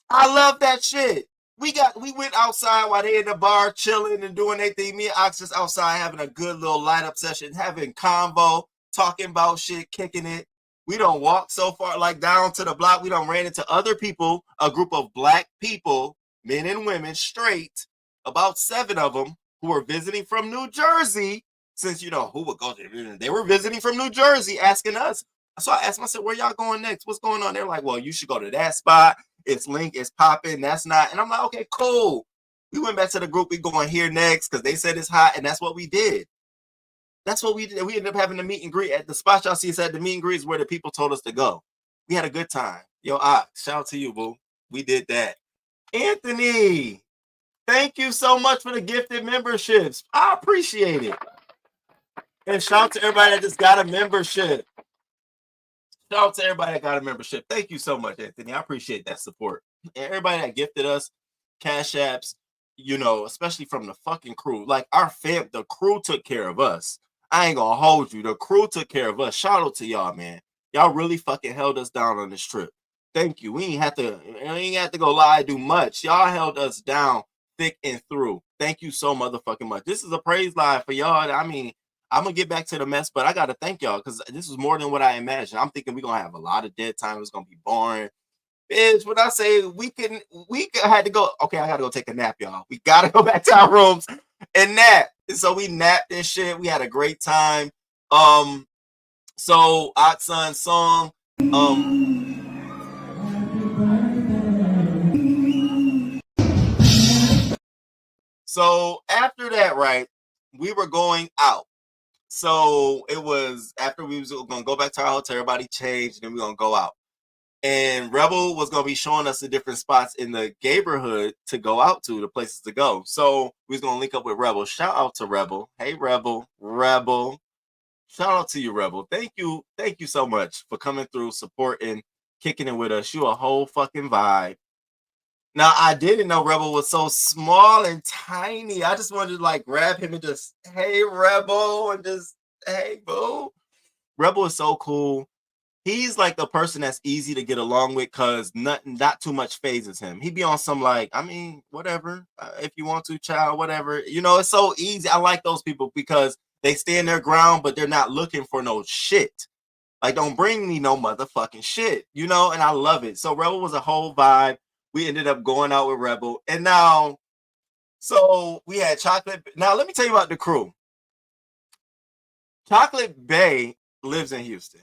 I love that shit. We went outside while they in the bar chilling and doing their thing. Me and Ox just outside having a good little light up session, having convo, talking about shit, kicking it. We don't walk so far, like down to the block. We don't ran into other people, a group of black people, men and women, straight, about 7 of them, who were visiting from New Jersey. Since you know who would go there, they were visiting from New Jersey, asking us. So I asked them, I said, where y'all going next? What's going on? They're like, well, you should go to that spot. It's link, it's popping. That's not. And I'm like, okay, cool. We went back to the group. We going here next because they said it's hot, and that's what we did. That's what we did. We ended up having a meet and greet at the spot y'all see. Said the meet and greet is where the people told us to go. We had a good time. Yo, shout out to you, boo. We did that. Anthony, thank you so much for the gifted memberships. I appreciate it. And shout out to everybody that just got a membership. Shout out to everybody that got a membership. Thank you so much, Anthony. I appreciate that support. And everybody that gifted us cash apps, you know, especially from the fucking crew. Like the crew took care of us. I ain't gonna hold you. The crew took care of us. Shout out to y'all, man. Y'all really fucking held us down on this trip. Thank you. We ain't have to go lie, do much. Y'all held us down thick and through. Thank you so motherfucking much. This is a praise line for y'all. I mean, I'm gonna get back to the mess, but I gotta thank y'all because this was more than what I imagined. I'm thinking we're gonna have a lot of dead time. It's gonna be boring. Bitch, when I say we had to go, okay, I gotta go take a nap, y'all. We gotta go back to our rooms and nap. And so we napped and shit. We had a great time. So Oxon's song, so after that, right, we were going out. So it was after we was gonna go back to our hotel, everybody changed, and then we're gonna go out. And Rebel was gonna be showing us the different spots in the neighborhood to go out to, the places to go. So we was gonna link up with Rebel. Shout out to Rebel. Hey Rebel. Shout out to you, Rebel. Thank you so much for coming through, supporting, kicking it with us. You a whole fucking vibe. Now I didn't know Rebel was so small and tiny. I just wanted to like grab him and just, hey Rebel, and just, hey boo. Rebel is so cool. He's like the person that's easy to get along with because not too much phases him. He be on some like, I mean, whatever. If you want to, child, whatever. You know, it's so easy. I like those people because they stand their ground, but they're not looking for no shit. Like, don't bring me no motherfucking shit, you know? And I love it. So Rebel was a whole vibe. We ended up going out with Rebel. And now, so we had Chocolate. Now, let me tell you about the crew. Chocolate Bay lives in Houston.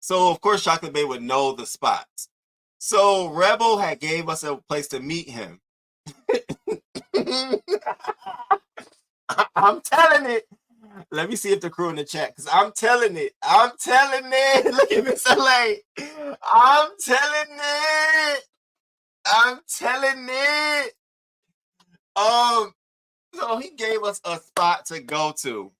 So, of course, Chocolate Bay would know the spots. So, Rebel had gave us a place to meet him. I'm telling it. Let me see if the crew in the chat, because I'm telling it. Look at Miss LA. I'm telling it. So he gave us a spot to go to.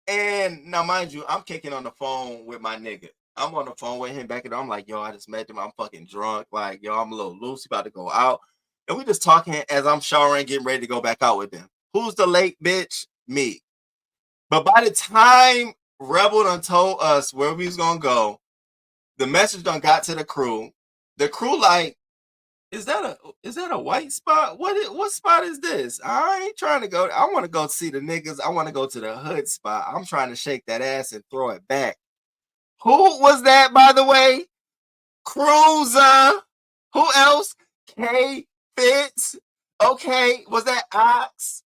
And now, mind you, I'm kicking on the phone with my nigga. I'm on the phone with him back and I'm like, yo, I just met him. I'm fucking drunk. Like, yo, I'm a little loose. About to go out. And we just talking as I'm showering, getting ready to go back out with them. Who's the late bitch? Me. But by the time Rebel done told us where we was gonna go, the message done got to the crew. The crew like, is that a white spot? What spot is this? I ain't trying to go. I want to go see the niggas. I want to go to the hood spot. I'm trying to shake that ass and throw it back. Who was that, by the way? Cruiser. Who else? K Fitz. Okay, was that Ox?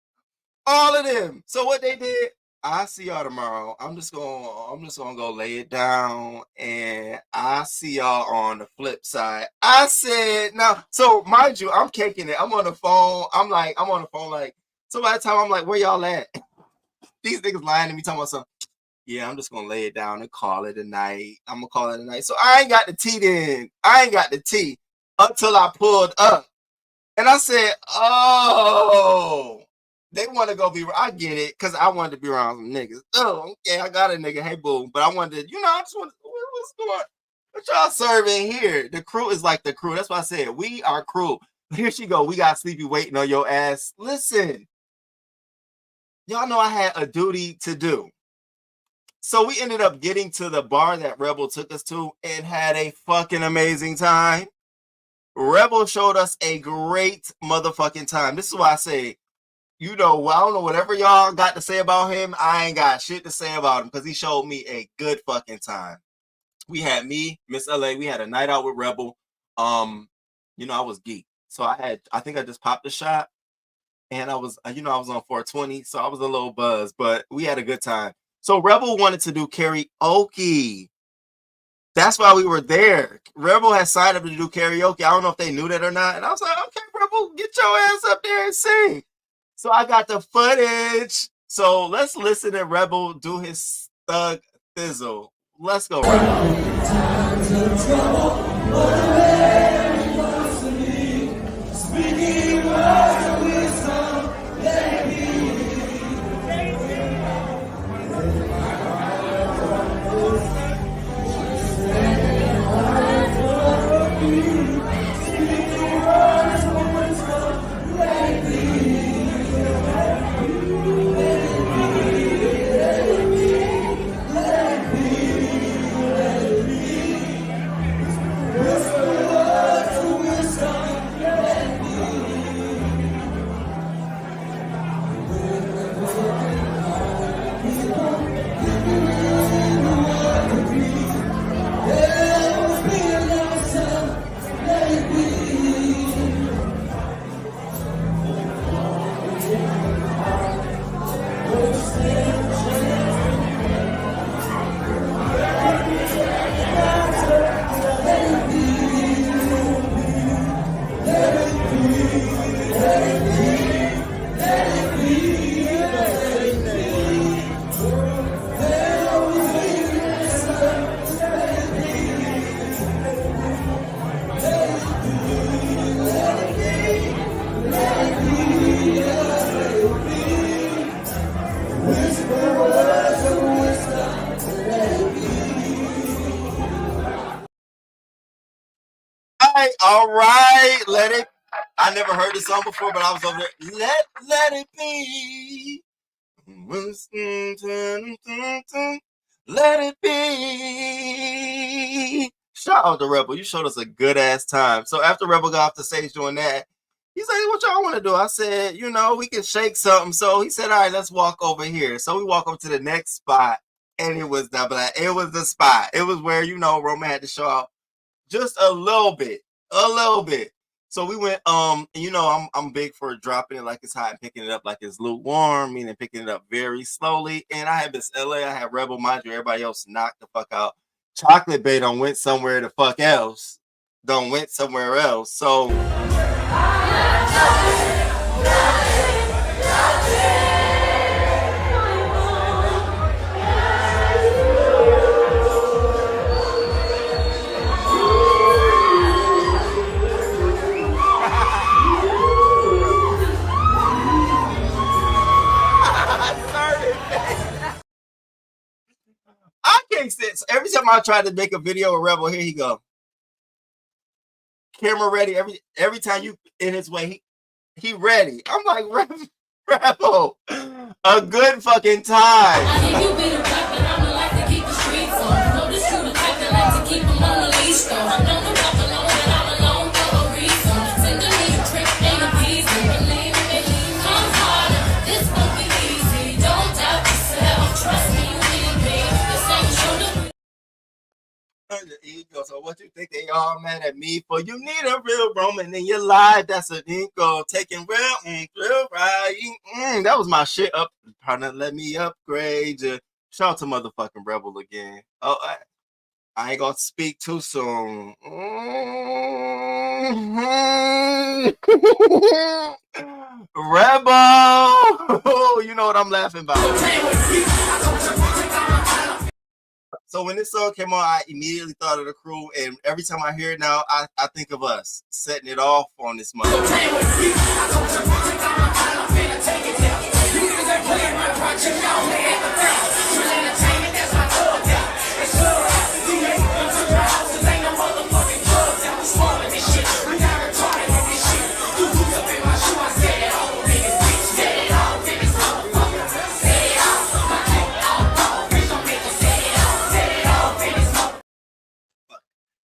All of them. So what they did, I'll see y'all tomorrow. I'm just gonna go lay it down, and I'll see y'all on the flip side. I said now, so mind you, I'm caking it. I'm on the phone. I'm on the phone like, so by the time I'm like, where y'all at? These niggas lying to me talking about something. Yeah, I'm just gonna lay it down and call it a night. I'm gonna call it a night. So I ain't got the tea then. I ain't got the tea until I pulled up. And I said, oh, they want to go be, I get it, because I wanted to be around some niggas. Oh, okay, I got a nigga, hey, boom. But I wanted to, I just want to, what's going on? What y'all serving here? The crew is like the crew. That's why I said, we are crew. Here she go. We got Sleepy waiting on your ass. Listen, y'all know I had a duty to do. So we ended up getting to the bar that Rebel took us to and had a fucking amazing time. Rebel showed us a great motherfucking time. This is why I say, you know, I don't know whatever y'all got to say about him. I ain't got shit to say about him because he showed me a good fucking time. We had me, Miss LA. We had a night out with Rebel. You know, I was geek, so I think I just popped a shot, and I was on 420, so I was a little buzzed, but we had a good time. So Rebel wanted to do karaoke. That's why we were there. Rebel had signed up to do karaoke. I don't know if they knew that or not. And I was like, okay, Rebel, get your ass up there and sing. So I got the footage. So let's listen to Rebel do his thug thizzle. Let's go, All right, let it. I never heard this song before, but I was over there. Let it be. Let it be. Shout out to Rebel. You showed us a good ass time. So after Rebel got off the stage doing that, he's like, what y'all want to do? I said, you know, we can shake something. So he said, all right, let's walk over here. So we walk over to the next spot, and it was the spot. It was where, you know, Roman had to show out just a little bit. So we went, you know, I'm big for dropping it like it's hot and picking it up like it's lukewarm, meaning picking it up very slowly. And I had Miss LA, I had Rebel, mind you, everybody else knocked the fuck out. Chocolate Bay done went somewhere the fuck else. So I can't sit. So every time I try to make a video with Rebel, here he go. Camera ready. Every time you in his way, he ready. I'm like, Rebel, a good fucking time. So what you think they all mad at me for? You need a real Roman in your life. That's a dingo taking real right. That was my shit up. Trying to let me upgrade you. Shout out to motherfucking Rebel again. Oh, I ain't gonna speak too soon. Rebel, you know what I'm laughing about. So when this song came on, I immediately thought of the crew, and every time I hear it now, I think of us setting it off on this mother.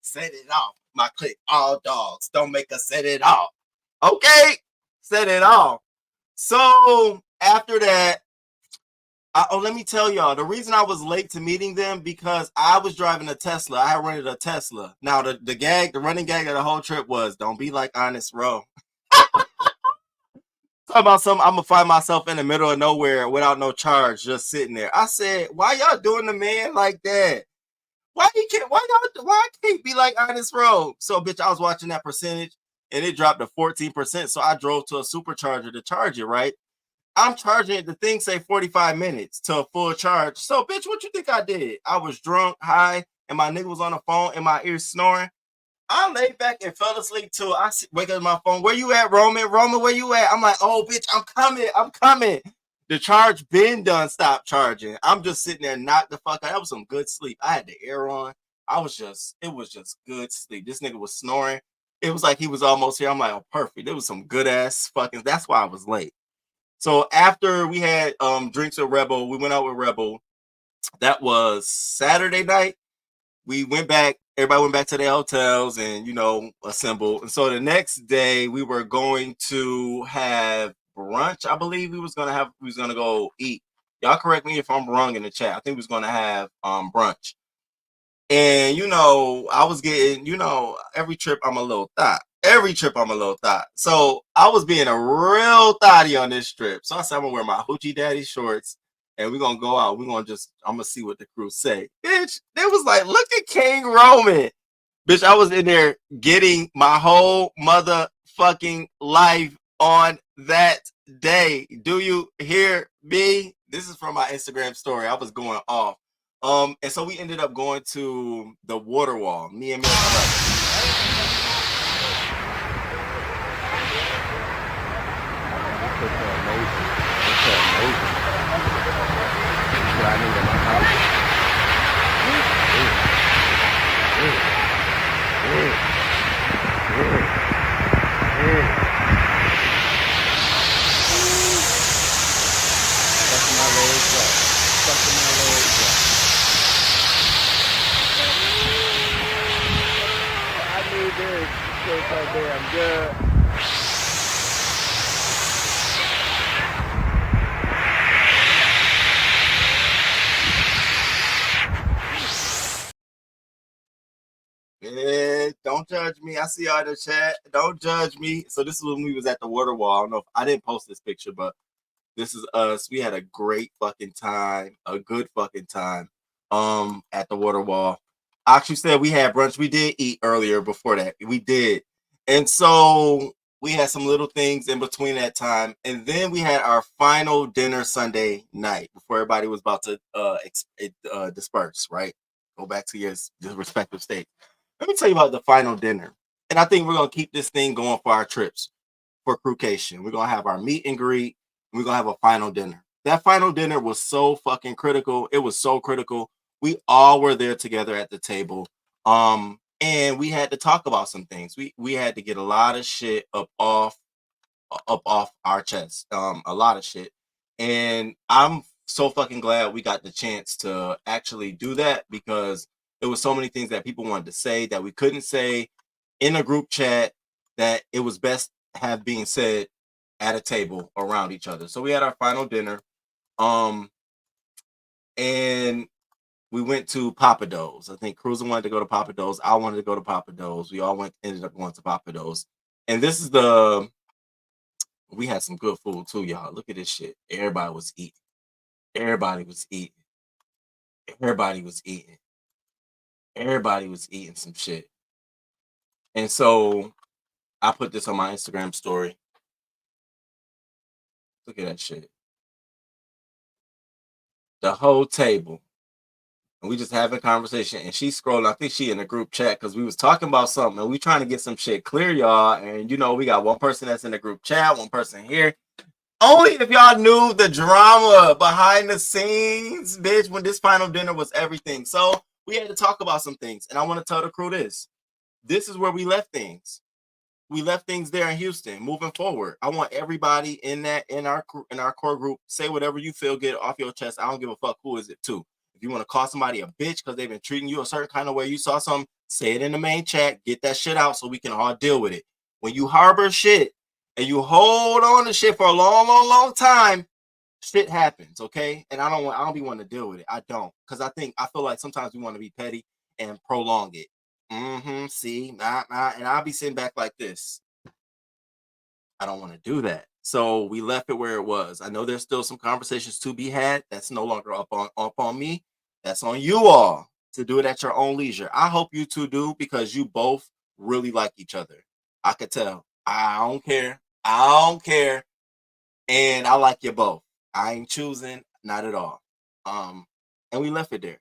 Set it off. My click, all dogs. Don't make us set it off. Okay, set it off. So after that, let me tell y'all, the reason I was late to meeting them because I was driving a Tesla. I had rented a Tesla. Now the running gag of the whole trip was don't be like Honest Row. Talk about something, I'm gonna find myself in the middle of nowhere without no charge, just sitting there. I said, why y'all doing the man like that? Why I can't be like Honest Row? So bitch, I was watching that percentage and it dropped to 14%. So I drove to a supercharger to charge it, right? I'm charging it. The thing say 45 minutes to a full charge. So, bitch, what you think I did? I was drunk, high, and my nigga was on the phone in my ear snoring. I laid back and fell asleep too. I wake up my phone. Where you at, Roman? Roman, where you at? I'm like, oh, bitch, I'm coming. The charge been done. Stop charging. I'm just sitting there, knocked the fuck out. That was some good sleep. I had the air on. It was just good sleep. This nigga was snoring. It was like he was almost here. I'm like, oh, perfect. It was some good ass fucking. That's why I was late. So after we had drinks with Rebel, we went out with Rebel. That was Saturday night. We went back. Everybody went back to their hotels and, assembled. And so the next day we were going to have brunch. I believe we was going to go eat. Y'all correct me if I'm wrong in the chat. I think we was going to have brunch. And, I was getting, every trip I'm a little thot. So I was being a real thotty on this trip. So I said, I'm going to wear my hoochie daddy shorts and we're going to go out. I'm going to see what the crew say. Bitch, they was like, look at King Roman. Bitch, I was in there getting my whole motherfucking life on that day. Do you hear me? This is from my Instagram story. I was going off. And so we ended up going to the water wall. Me and Milk. I need in my house. Sucking my legs up. Sucking my legs up. I need this. It feels so damn good. Don't judge me. I see y'all in the chat. Don't judge me. So this is when we was at the water wall. I don't know if I didn't post this picture, but this is us. We had a great fucking time, a good fucking time at the water wall. I actually said we had brunch. We did eat earlier before that. We did. And so we had some little things in between that time. And then we had our final dinner Sunday night before everybody was about to disperse, right? Go back to your respective states. Let me tell you about the final dinner. And I think we're going to keep this thing going for our trips for Crewcation. We're going to have our meet and greet. And we're going to have a final dinner. That final dinner was so fucking critical. It was so critical. We all were there together at the table. And we had to talk about some things. We had to get a lot of shit up off our chest. A lot of shit. And I'm so fucking glad we got the chance to actually do that because there was so many things that people wanted to say that we couldn't say in a group chat that it was best have being said at a table around each other. So we had our final dinner. And we went to Papa Do's. I think Cruiser wanted to go to Papa Do's. I wanted to go to Papa Do's. We all ended up going to Papa Do's. And this is we had some good food too, y'all. Look at this shit. Everybody was eating. Everybody was eating. Everybody was eating. Everybody was eating some shit. And so I put this on my Instagram story. Look at that shit. The whole table. And we just having a conversation. And she scrolled. I think she in a group chat because we was talking about something. And we trying to get some shit clear, y'all. And we got one person that's in the group chat, one person here. Only if y'all knew the drama behind the scenes, bitch, when this final dinner was everything. So we had to talk about some things. And I want to tell the crew this. This is where we left things. We left things there in Houston. Moving forward, I want everybody in our core group, say whatever you feel, get off your chest. I don't give a fuck who is it to. If you want to call somebody a bitch because they've been treating you a certain kind of way, you saw something, say it in the main chat, get that shit out so we can all deal with it. When you harbor shit and you hold on to shit for a long, long, long time, shit happens, okay? And I don't be wanting to deal with it. I don't, because I feel like sometimes we want to be petty and prolong it. See, and I'll be sitting back like this. I don't want to do that. So we left it where it was. I know there's still some conversations to be had. That's no longer up on me. That's on you all to do it at your own leisure. I hope you two do, because you both really like each other. I could tell. I don't care. And I like you both. I ain't choosing, not at all. And we left it there.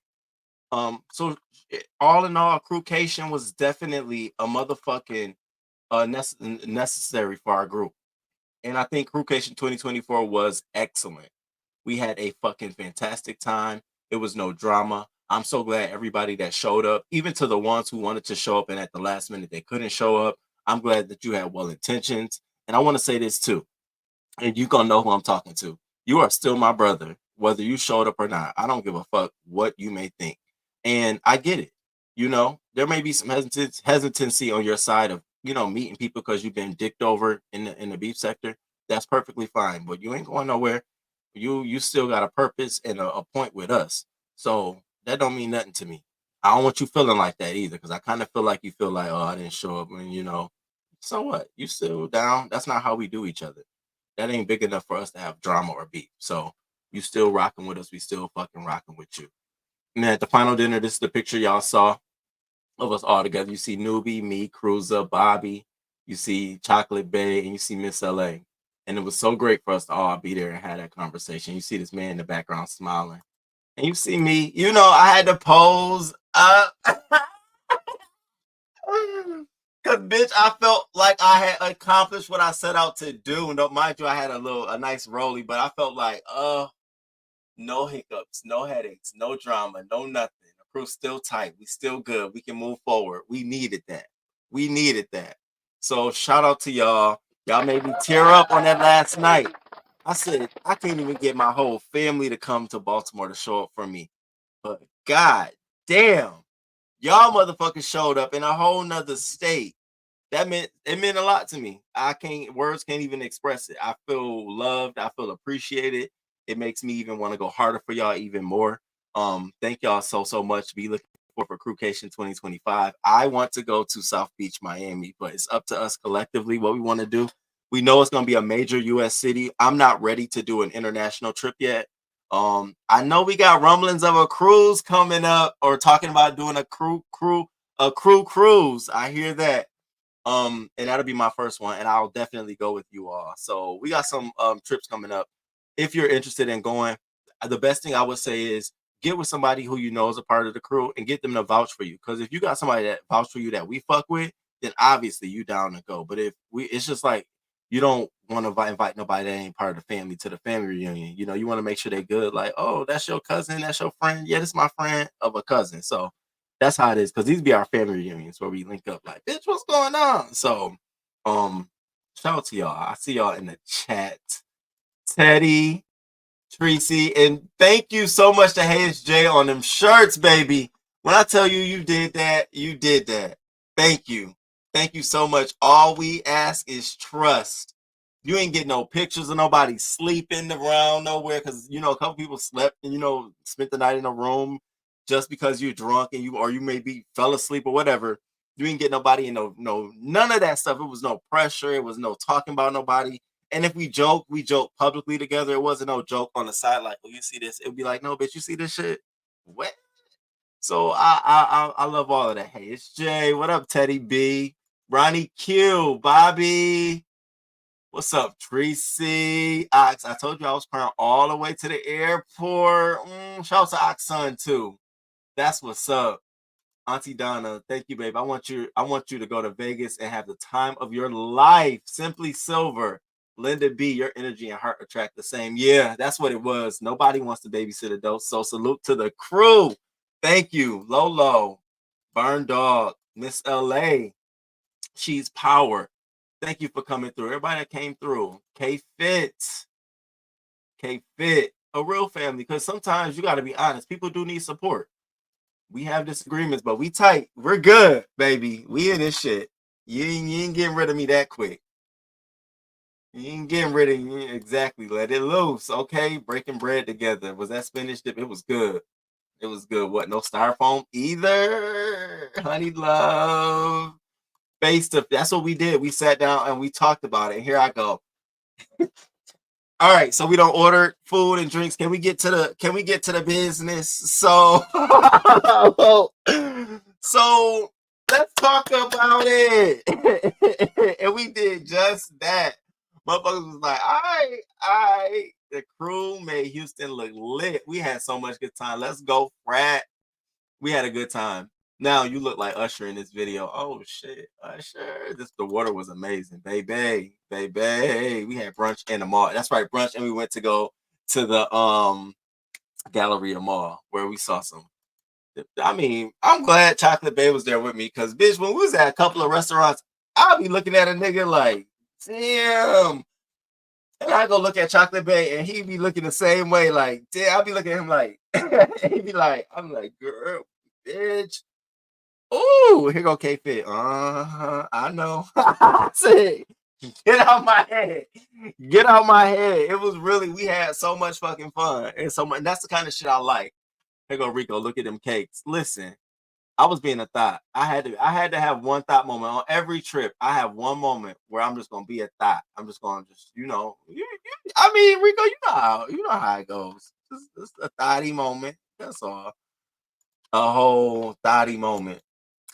So all in all, Crewcation was definitely a motherfucking necessary for our group. And I think Crewcation 2024 was excellent. We had a fucking fantastic time. It was no drama. I'm so glad everybody that showed up, even to the ones who wanted to show up and at the last minute they couldn't show up. I'm glad that you had well intentions. And I want to say this too, and you gonna know who I'm talking to. You are still my brother, whether you showed up or not. I don't give a fuck what you may think. And I get it. You know, there may be some hesitancy on your side of, you know, meeting people because you've been dicked over in the beef sector. That's perfectly fine, but you ain't going nowhere. You still got a purpose and a point with us. So that don't mean nothing to me. I don't want you feeling like that either, because I kind of feel like you feel like, oh, I didn't show up, and you know, so what? You still down? That's not how we do each other. That ain't big enough for us to have drama or beef. So you still rocking with us. We still fucking rocking with you. And then at the final dinner, this is the picture y'all saw of us all together. You see Newbie, me, Cruiser, Bobby. You see Chocolate Bay, and you see Miss LA. And it was so great for us to all be there and have that conversation. You see this man in the background smiling. And you see me, you know, I had to pose up. Cause bitch, I felt like I had accomplished what I set out to do. And don't mind you, I had a nice rollie, but I felt like, no hiccups, no headaches, no drama, no nothing. The crew's still tight. We still good. We can move forward. We needed that. So shout out to y'all. Y'all made me tear up on that last night. I said, I can't even get my whole family to come to Baltimore to show up for me. But god damn, y'all motherfuckers showed up in a whole nother state. It meant a lot to me. Words can't even express it. I feel loved. I feel appreciated. It makes me even want to go harder for y'all even more. Thank y'all so much. Be looking for Crewcation 2025. I want to go to South Beach, Miami, but it's up to us collectively what we want to do. We know it's going to be a major U.S. city. I'm not ready to do an international trip yet. I know we got rumblings of a cruise coming up, or talking about doing a crew cruise. I hear that. And that'll be my first one, and I'll definitely go with you all. So we got some trips coming up. If you're interested in going, the best thing I would say is get with somebody who you know is a part of the crew and get them to vouch for you. Because if you got somebody that vouch for you that we fuck with, then obviously you down to go. But if it's just like you don't want to invite nobody that ain't part of the family to the family reunion. You know, you want to make sure they're good. Like, oh, that's your cousin, that's your friend. Yeah, this is my friend of a cousin. So that's how it is, because these be our family reunions where we link up like, bitch, what's going on? So, shout out to y'all. I see y'all in the chat. Teddy, Tracy, and thank you so much to HJ on them shirts, baby. When I tell you you did that, you did that. Thank you. Thank you so much. All we ask is trust. You ain't getting no pictures of nobody sleeping around nowhere, because, you know, a couple people slept and, you know, spent the night in a room just because you're drunk and you maybe fell asleep or whatever. You ain't get nobody in none of that stuff. It was no pressure. It was no talking about nobody. And if we joke publicly together. It wasn't no joke on the side like, oh, you see this? It would be like, no, bitch, you see this shit? What? So I love all of that. Hey, it's Jay. What up, Teddy B? Ronnie Q, Bobby. What's up, Tracy? Ox, I told you I was crying all the way to the airport. Shout out to Ox son too. That's what's up. Auntie Donna, thank you, babe. I want you to go to Vegas and have the time of your life. Simply Silver. Linda B, your energy and heart attract the same. Yeah, that's what it was. Nobody wants to babysit adults. So salute to the crew. Thank you. Lolo, Burn Dog, Miss LA. She's power. Thank you for coming through. Everybody that came through. K Fit. A real family. Because sometimes you got to be honest. People do need support. We have disagreements, but we tight. We're good, baby. We in this shit. You ain't getting rid of me that quick. You ain't getting rid of me. Exactly. Let it loose. Okay. Breaking bread together. Was that spinach dip? It was good. It was good. What? No styrofoam either. Honey love. Face to. That's what we did. We sat down and we talked about it. Here I go. All right, so we don't order food and drinks. Can we get to the business? So so let's talk about it. And we did just that. Motherfuckers was like, all right. The crew made Houston look lit. We had so much good time. Let's go, frat. We had a good time. Now you look like Usher in this video. Oh shit, Usher. The water was amazing, baby. We had brunch in the mall. That's right, brunch, and we went to go to the Galleria Mall where we saw some. I mean, I'm glad Chocolate Bay was there with me because bitch, when we was at a couple of restaurants, I'll be looking at a nigga like, damn. And I go look at Chocolate Bay and he be looking the same way, like, damn, I'll be looking at him like he be like, I'm like, girl, bitch. Ooh, here go K-Fit. I know. I said, get out my head. Get out my head. It was really, we had so much fucking fun. And so much, and that's the kind of shit I like. Here go Rico, look at them cakes. Listen, I was being a thought. I had to have one thought moment. On every trip, I have one moment where I'm just gonna be a thought. I'm just gonna I mean, Rico, you know how it goes. Just a thoughty moment. That's all. A whole thoughty moment.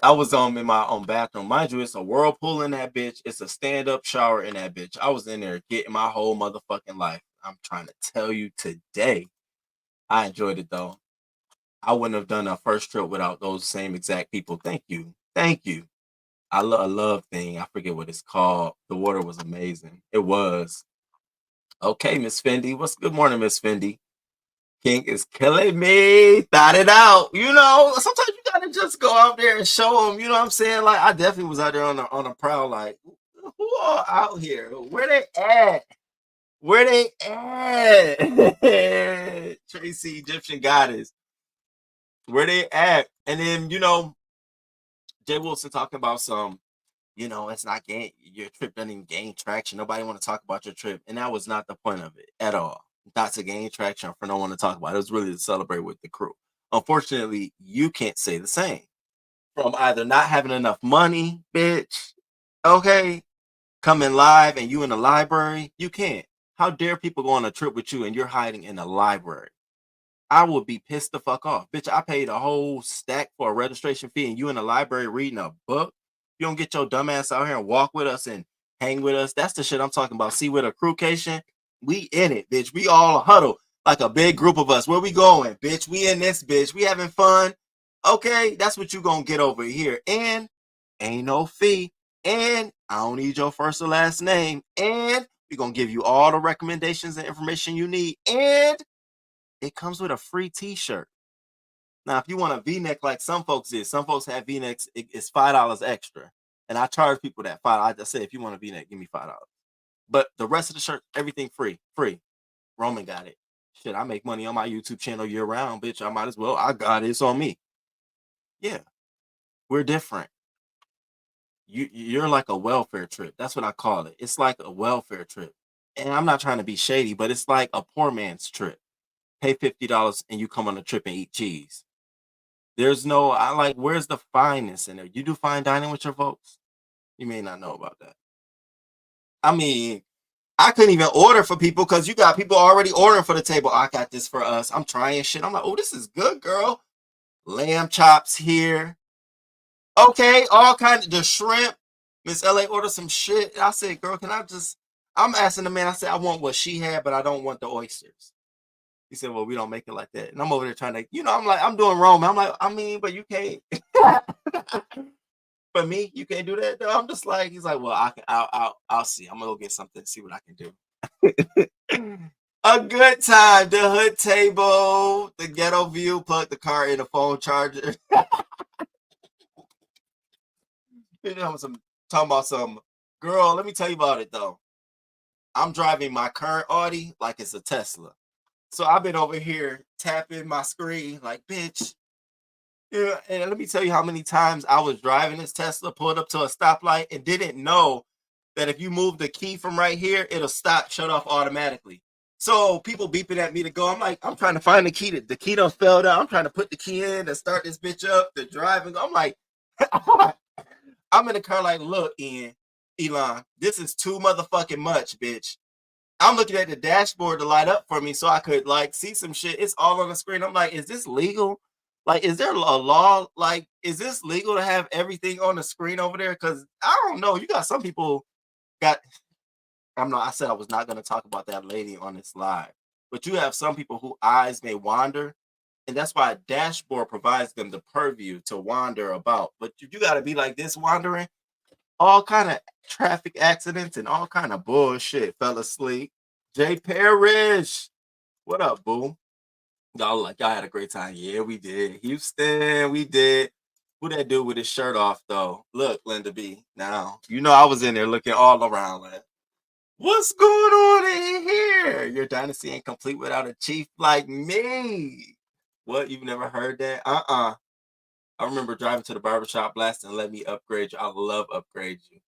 I was in my own bathroom. Mind you, it's a whirlpool in that bitch. It's a stand-up shower in that bitch. I was in there getting my whole motherfucking life. I'm trying to tell you today. I enjoyed it though. I wouldn't have done a first trip without those same exact people. Thank you. Thank you. I love thing. I forget what it's called. The water was amazing. It was. Okay, Miss Fendi. What's good morning, Miss Fendi? King is killing me. Thought it out. You know, sometimes you gotta just go out there and show them. You know what I'm saying? Like I definitely was out there on a prowl. Like who are out here? Where they at? Where they at? Tracy Egyptian goddess. Where they at? And then Jay Wilson talking about some. It's not your trip doesn't even gain traction. Nobody want to talk about your trip, and that was not the point of it at all. Not to gain traction for no one to talk about. It was really to celebrate with the crew. Unfortunately, you can't say the same. From either not having enough money, bitch, okay, coming live and you in the library, you can't. How dare people go on a trip with you and you're hiding in the library? I would be pissed the fuck off. Bitch, I paid a whole stack for a registration fee and you in the library reading a book. You don't get your dumb ass out here and walk with us and hang with us. That's the shit I'm talking about. See, with a crewcation, we in it, bitch. We all huddle like a big group of us. Where we going, bitch? We in this, bitch. We having fun. Okay, that's what you gonna get over here. And ain't no fee. And I don't need your first or last name. And we gonna give you all the recommendations and information you need. And it comes with a free t-shirt. Now, if you want a V-neck like some folks some folks have V-necks, it's $5 extra. And I charge people that $5. I just say, if you want a V-neck, give me $5. But the rest of the shirt, everything free. Roman got it. Shit, I make money on my YouTube channel year round, bitch. I might as well. I got it. It's on me. Yeah, we're different. You're like a welfare trip. That's what I call it. It's like a welfare trip. And I'm not trying to be shady, but it's like a poor man's trip. Pay $50 and you come on a trip and eat cheese. There's no, where's the fineness in there? You do fine dining with your folks? You may not know about that. I mean, I couldn't even order for people because you got people already ordering for the table. I got this for us. I'm trying shit. I'm like, oh, this is good, girl. Lamb chops here. Okay, all kinds of the shrimp. Miss LA ordered some shit. I said, girl, I'm asking the man, I said, I want what she had, but I don't want the oysters. He said, well, we don't make it like that. And I'm over there trying to, I'm like, I'm doing Rome. I'm like, I mean, but you can't. For me, you can't do that. Though. I'm just like, he's like, well, I'll see. I'm gonna go get something, see what I can do. A good time. The hood table, the ghetto view, plug the car in, a phone charger. Talking about some girl. Let me tell you about it though. I'm driving my current Audi like it's a Tesla. So I've been over here tapping my screen like, bitch. Yeah, and let me tell you how many times I was driving this Tesla, pulled up to a stoplight, and didn't know that if you move the key from right here, it'll stop, shut off automatically. So people beeping at me to go. I'm like, I'm trying to find the key. The key done fell down. I'm trying to put the key in to start this bitch up, to drive and go. I'm like, I'm in the car like, look, Elon, this is too motherfucking much, bitch. I'm looking at the dashboard to light up for me so I could like see some shit. It's all on the screen. I'm like, is this legal? Like, is there a law? Like, is this legal to have everything on the screen over there? Because I don't know. You got some people got. I said I was not going to talk about that lady on this live, but you have some people whose eyes may wander, and that's why a dashboard provides them the purview to wander about. But you got to be like this wandering, all kind of traffic accidents and all kind of bullshit. Fell asleep. Jay Parrish, what up, boo? Y'all had a great time. Yeah, we did. Houston, we did. Who that dude with his shirt off though? Look, Linda B. Now you know I was in there looking all around. Like, what's going on in here? Your dynasty ain't complete without a chief like me. What? You've never heard that? I remember driving to the barbershop blasting, let me upgrade you. I love upgrade you.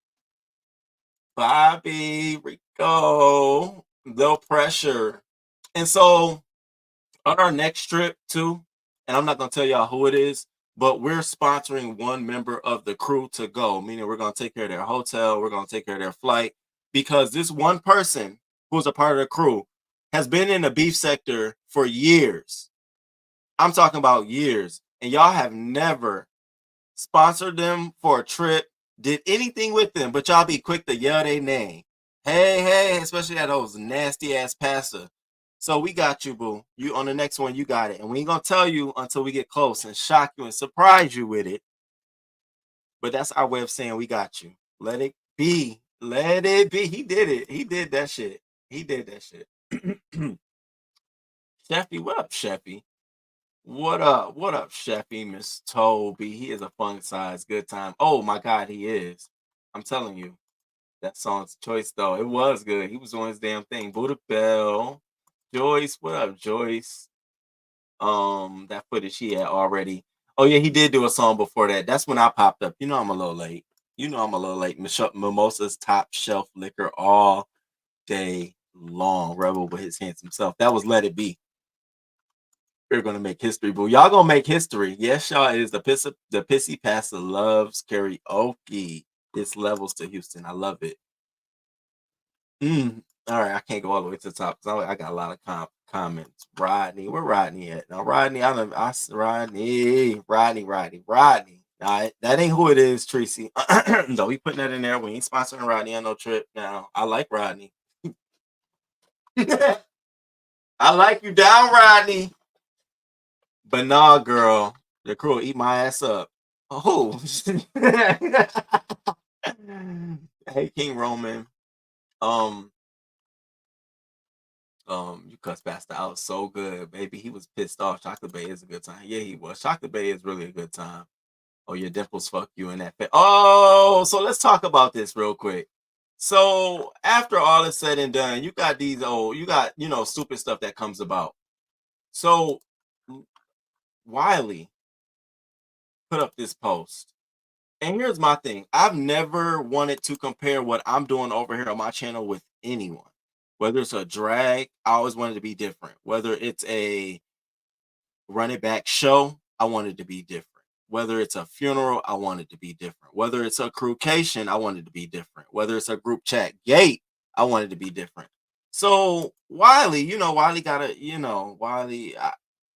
Bobby, Rico, low pressure. And so on our next trip too, and I'm not going to tell y'all who it is, but we're sponsoring one member of the crew to go, meaning we're going to take care of their hotel, we're going to take care of their flight, because this one person who's a part of the crew has been in the beef sector for years. I'm talking about years, and y'all have never sponsored them for a trip, did anything with them, but y'all be quick to yell their name. Hey, especially at those nasty ass pastor. So we got you, boo. You on the next one, you got it. And we ain't gonna tell you until we get close and shock you and surprise you with it. But that's our way of saying we got you. Let it be. Let it be. He did it. He did that shit. He did that shit. Sheffy, what up, Sheffy? What up? What up, Sheffy? Miss Toby. He is a fun size, good time. Oh my God, he is. I'm telling you. That song's choice, though. It was good. He was doing his damn thing. Buddha Bell. Joyce, what up, Joyce? That footage he had already. Oh, yeah, he did do a song before that. That's when I popped up. You know I'm a little late. Mimosa's top shelf liquor all day long. Rebel with his handsome self. That was Let It Be. We're gonna make history, boo. Y'all gonna make history. Yes, y'all. It is the Pissy Pastor loves karaoke. It's levels to Houston. I love it. All right, I can't go all the way to the top because I got a lot of comments. Rodney, where Rodney at? Now, Rodney, Rodney. Now, that ain't who it is, Tracy. No, we putting that in there. We ain't sponsoring Rodney on no trip. Now, I like Rodney. I like you down, Rodney. But nah, girl, the crew will eat my ass up. Oh, hey, King Roman. You cussed Bastard out so good, baby. He was pissed off. Chocolate Bay is a good time. Yeah, he was. Chocolate Bay is really a good time. Oh, your dimples fuck you in that fit. Oh, so let's talk about this real quick. So after all is said and done, you got these stupid stuff that comes about. So Wiley put up this post. And here's my thing. I've never wanted to compare what I'm doing over here on my channel with anyone. Whether it's a drag, I always wanted to be different. Whether it's a run it back show, I wanted to be different. Whether it's a funeral, I wanted to be different. Whether it's a crewcation, I wanted to be different. Whether it's a group chat gate, I wanted to be different. So Wiley,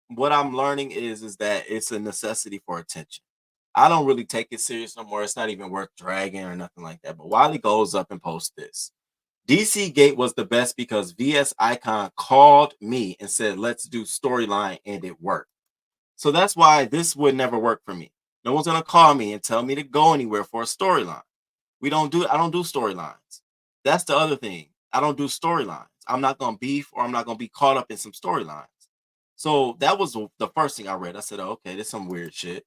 what I'm learning is that it's a necessity for attention. I don't really take it serious no more. It's not even worth dragging or nothing like that. But Wiley goes up and posts this. DC Gate was the best because VS Icon called me and said, let's do storyline, and it worked. So that's why this would never work for me. No one's going to call me and tell me to go anywhere for a storyline. I don't do storylines. That's the other thing. I don't do storylines. I'm not going to beef or I'm not going to be caught up in some storylines. So that was the first thing I read. I said, oh, okay, this is some weird shit.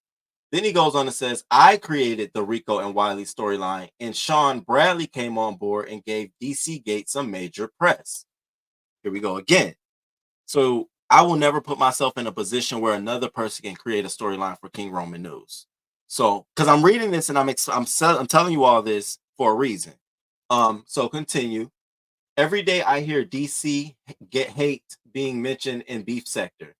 Then he goes on and says, I created the Rico and Wiley storyline, and Sean Bradley came on board and gave DC Gate some major press. Here we go again. So I will never put myself in a position where another person can create a storyline for King Roman News. So, because I'm reading this and I'm telling you all this for a reason. So continue. Every day I hear DC get hate being mentioned in beef sector.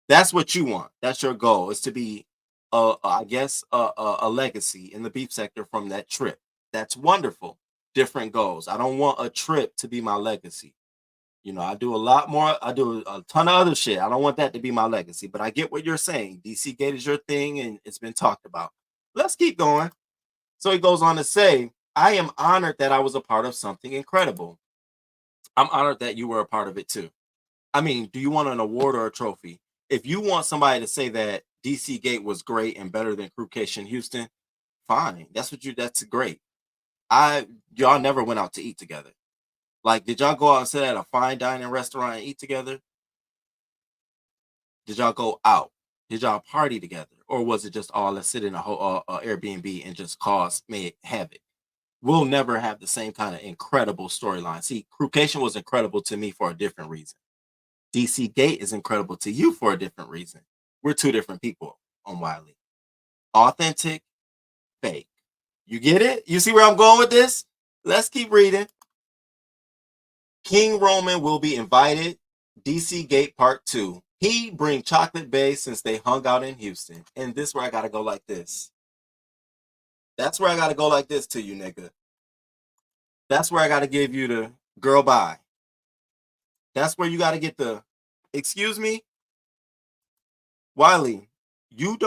That's what you want. That's your goal, is to be, I guess, a legacy in the beef sector from that trip. That's wonderful. Different goals. I don't want a trip to be my legacy. You know, I do a lot more. I do a ton of other shit. I don't want that to be my legacy, but I get what you're saying. DC Gate is your thing and it's been talked about. Let's keep going. So he goes on to say, I am honored that I was a part of something incredible. I'm honored that you were a part of it too. I mean, do you want an award or a trophy? If you want somebody to say that DC Gate was great and better than Crewcation Houston, fine. That's great. Y'all never went out to eat together. Like, did y'all go out and sit at a fine dining restaurant and eat together? Did y'all go out? Did y'all party together? Or was it just all let's sit in a whole Airbnb and just may havoc? We'll never have the same kind of incredible storyline. See, Crewcation was incredible to me for a different reason. DC Gate is incredible to you for a different reason. We're two different people on Wiley. Authentic, fake. You get it? You see where I'm going with this? Let's keep reading. King Roman will be invited. DC Gate Part 2. He bring Chocolate Bay since they hung out in Houston. And this where I gotta go like this. That's where I gotta go like this to you, nigga. That's where I gotta give you the girl bye. That's where you gotta get the, excuse me, Wiley. You're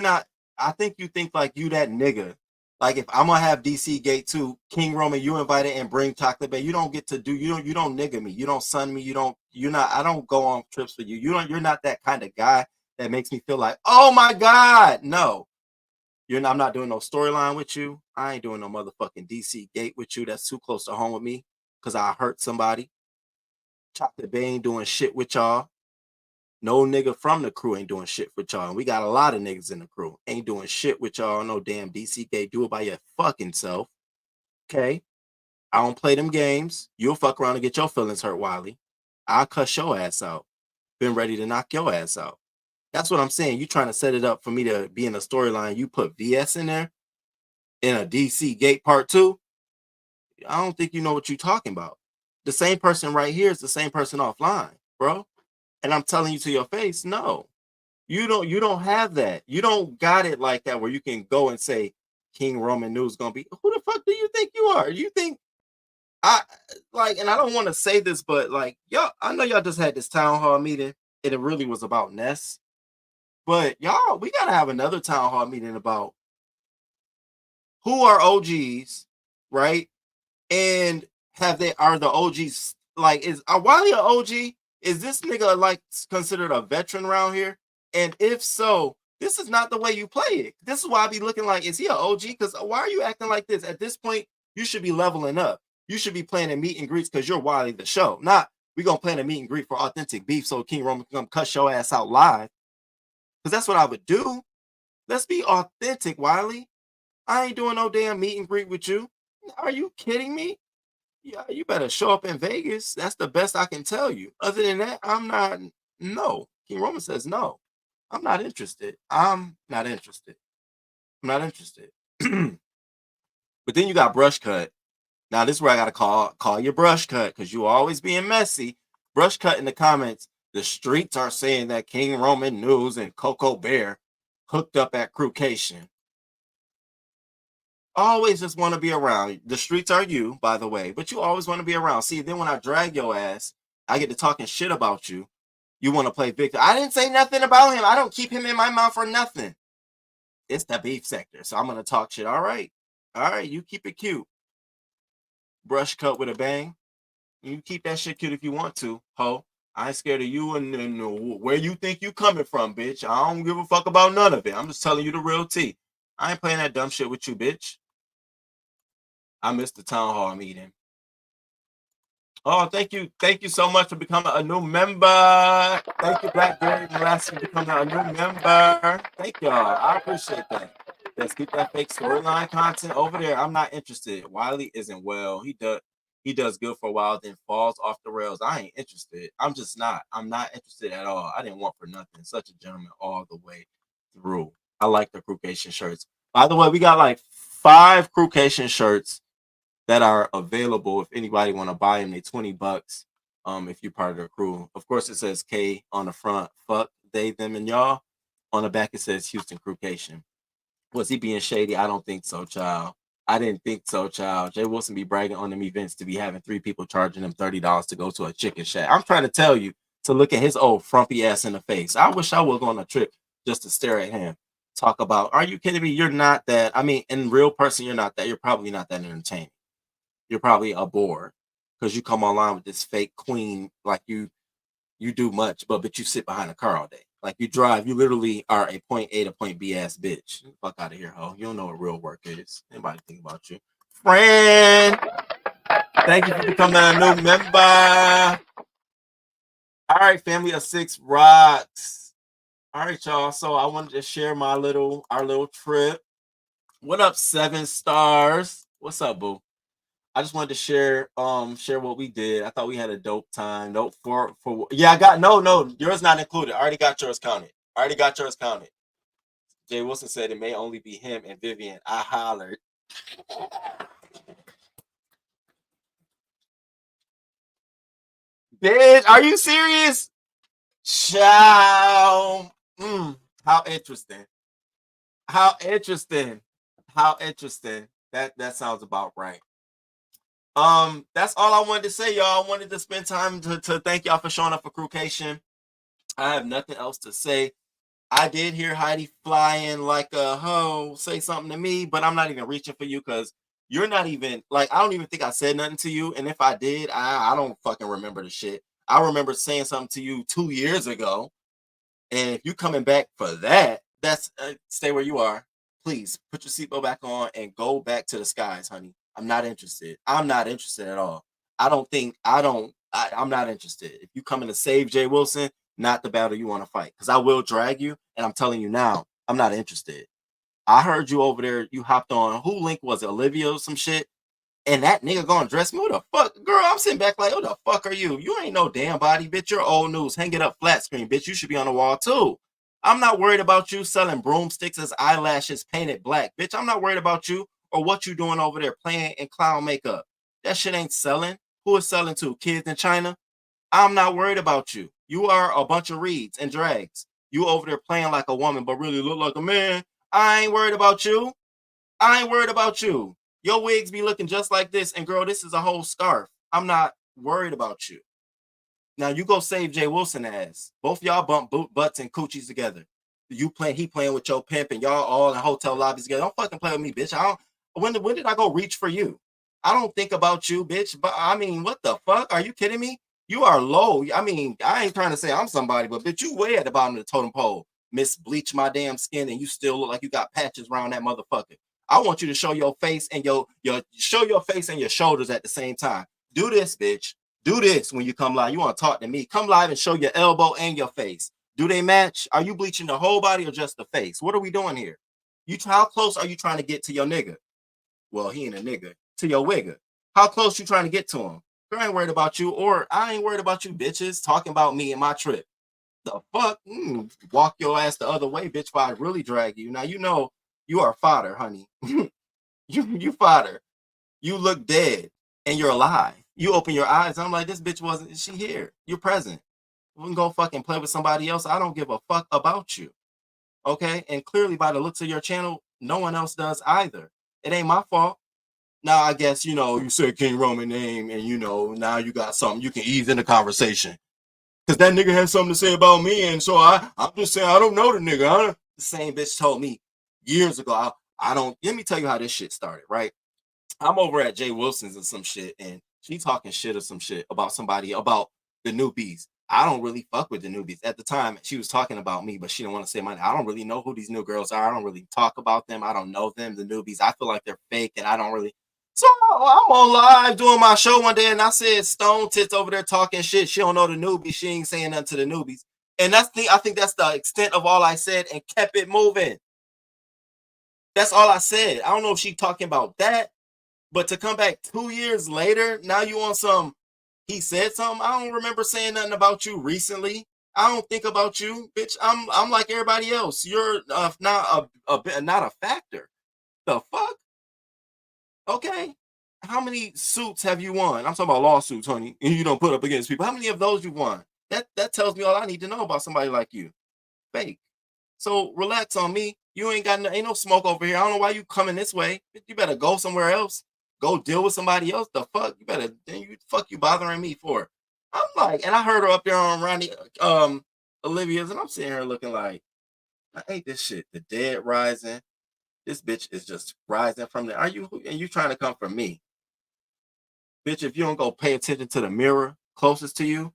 not. I think you think like you that nigga. Like, if I'm gonna have DC Gate 2, King Roman, you invited and bring Chocolate Bay. You don't get to do. You don't nigga me. You don't son me. You're not. I don't go on trips with you. You're not that kind of guy that makes me feel like, oh my god, no. I'm not doing no storyline with you. I ain't doing no motherfucking DC Gate with you. That's too close to home with me because I hurt somebody. Chocolate Bay ain't doing shit with y'all. No nigga from the crew ain't doing shit with y'all. And we got a lot of niggas in the crew. Ain't doing shit with y'all. No damn DC Gate. Do it by your fucking self. Okay? I don't play them games. You'll fuck around and get your feelings hurt, Wiley. I'll cuss your ass out. Been ready to knock your ass out. That's what I'm saying. You trying to set it up for me to be in a storyline. You put VS in there in a DC Gate Part 2. I don't think you know what you're talking about. The same person right here is the same person offline, bro. And I'm telling you to your face, no. You don't have that. You don't got it like that where you can go and say King Roman News gonna be. Who the fuck do you think you are? You think and I don't want to say this, but like, y'all, I know y'all just had this town hall meeting and it really was about Ness. But y'all, we gotta have another town hall meeting about who are OGs, right? And are the OGs like, is Wiley an OG? Is this nigga like considered a veteran around here? And if so, this is not the way you play it. This is why I be looking like, is he an OG? Because why are you acting like this? At this point, you should be leveling up. You should be playing a meet and greets because you're Wiley the show. Not we gonna plan a meet and greet for authentic beef so King Roman can come cuss your ass out live. Because that's what I would do. Let's be authentic, Wiley. I ain't doing no damn meet and greet with you. Are you kidding me? Yeah, you better show up in Vegas. That's the best I can tell you. Other than that, I'm not. No. King Roman says no. I'm not interested. I'm not interested. But then you got Brush Cut. Now this is where I gotta call you Brush Cut because you always being messy. Brush Cut in the comments. The streets are saying that King Roman News and Coco Bear hooked up at Crewcation. Always just want to be around. The streets are you, by the way, but you always want to be around. See, then when I drag your ass, I get to talking shit about you. You want to play victim. I didn't say nothing about him. I don't keep him in my mouth for nothing. It's the beef sector, so I'm going to talk shit. All right, you keep it cute. Brush Cut with a bang. You keep that shit cute if you want to, ho. I ain't scared of you and where you think you coming from, bitch. I don't give a fuck about none of it. I'm just telling you the real tea. I ain't playing that dumb shit with you, bitch. I missed the town hall meeting. Oh, thank you. Thank you so much for becoming a new member. Thank you, Blackberry Molasses, for becoming a new member. Thank y'all. I appreciate that. Let's keep that fake storyline content over there. I'm not interested. Wiley isn't well. He does. He does good for a while, then falls off the rails. I ain't interested. I'm just not. I'm not interested at all. I didn't want for nothing. Such a gentleman all the way through. I like the Crucation shirts. By the way, we got like 5 Crucation shirts that are available if anybody want to buy them. They $20. If you're part of the crew. Of course, it says K on the front. Fuck they, them, and y'all. On the back, it says Houston Crucation. Was he being shady? I don't think so, child. I didn't think so, child. Jay Wilson be bragging on them events to be having 3 people charging him $30 to go to a chicken shack. I'm trying to tell you to look at his old frumpy ass in the face. I wish I was on a trip just to stare at him. Talk about, are you kidding me? You're not that. I mean, in real person, you're not that. You're probably not that entertaining. You're probably a bore because you come online with this fake queen like you do much, but you sit behind a car all day. Like you drive, you literally are a point A to point B ass bitch. Fuck out of here, ho. You don't know what real work is. Anybody think about you? Friend, thank you for becoming a new member. All right, family of 6 rocks. All right, y'all. So I wanted to share our little trip. What up, 7 stars? What's up, boo? I just wanted to share what we did. I thought we had a dope time. Nope, for yeah, I got no, yours not included. I already got yours counted. Jay Wilson said it may only be him and Vivian. I hollered. Bitch, are you serious? Ciao. How interesting. That sounds about right. That's all I wanted to say, y'all. I wanted to spend time to thank y'all for showing up for Crucation. I have nothing else to say. I did hear Heidi flying like a hoe say something to me, but I'm not even reaching for you because you're not even like, I don't even think I said nothing to you. And if I did, I don't fucking remember the shit. I remember saying something to you 2 years ago. And if you coming back for that, that's stay where you are. Please put your seatbelt back on and go back to the skies, honey. I'm not interested. I'm not interested at all. I'm not interested. If you coming to save Jay Wilson, not the battle you want to fight. Because I will drag you. And I'm telling you now, I'm not interested. I heard you over there. You hopped on. Who link was it? Olivia or some shit? And that nigga gonna dress me? What the fuck? Girl, I'm sitting back like, what the fuck are you? You ain't no damn body, bitch. You're old news. Hang it up flat screen, bitch. You should be on the wall too. I'm not worried about you selling broomsticks as eyelashes painted black. Bitch, I'm not worried about you or what you doing over there playing in clown makeup. That shit ain't selling. Who is selling to? Kids in China? I'm not worried about you. You are a bunch of reeds and drags. You over there playing like a woman, but really look like a man. I ain't worried about you. Your wigs be looking just like this. And girl, this is a whole scarf. I'm not worried about you. Now you go save Jay Wilson ass. Both y'all bump butts and coochies together. He playing with your pimp and y'all all in hotel lobbies together. Don't fucking play with me, bitch. When did I go reach for you? I don't think about you, bitch. But I mean, what the fuck? Are you kidding me? You are low. I mean, I ain't trying to say I'm somebody, but bitch, you way at the bottom of the totem pole. Miss bleach my damn skin and you still look like you got patches around that motherfucker. I want you to show your face and your shoulders at the same time. Do this, bitch. Do this when you come live. You want to talk to me? Come live and show your elbow and your face. Do they match? Are you bleaching the whole body or just the face? What are we doing here? How close are you trying to get to your nigga? Well, he ain't a nigga. To your wigger. How close you trying to get to him? Girl, I ain't worried about you, or I ain't worried about you bitches talking about me and my trip. The fuck? Walk your ass the other way, bitch, if I really drag you. Now, you know you are fodder, honey. you fodder. You look dead and you're alive. You open your eyes. I'm like, this bitch wasn't she here? You're present. We can go fucking play with somebody else. I don't give a fuck about you. Okay? And clearly by the looks of your channel, no one else does either. It ain't my fault. Now, I guess, you said King Roman name and, now you got something. You can ease in the conversation. Because that nigga has something to say about me. And so I'm just saying, I don't know the nigga. The same bitch told me years ago, let me tell you how this shit started, right? I'm over at Jay Wilson's and some shit, and she talking shit or some shit about somebody, about the newbies. I don't really fuck with the newbies. At the time, she was talking about me, but she didn't want to say my name. I don't really know who these new girls are. I don't really talk about them. I don't know them, the newbies. I feel like they're fake, and I don't really. So I'm on live doing my show one day, and I said Stone Tits over there talking shit. She don't know the newbies. She ain't saying nothing to the newbies. And I think that's the extent of all I said and kept it moving. That's all I said. I don't know if she talking about that But to come back 2 years later, now you on some, he said something. I don't remember saying nothing about you recently. I don't think about you, bitch. I'm like everybody else. You're not not a factor. The fuck? Okay. How many suits have you won? I'm talking about lawsuits, honey. And you don't put up against people. How many of those you won? That tells me all I need to know about somebody like you. Fake. So relax on me. You ain't got ain't no smoke over here. I don't know why you coming this way. You better go somewhere else. Go deal with somebody else. The fuck? You better you bothering me for. I'm like, and I heard her up there on Ronnie Olivia's, and I'm sitting here looking like, I hate this shit. The dead rising. This bitch is just rising from there. Are you and you trying to come for me? Bitch, if you don't go pay attention to the mirror closest to you,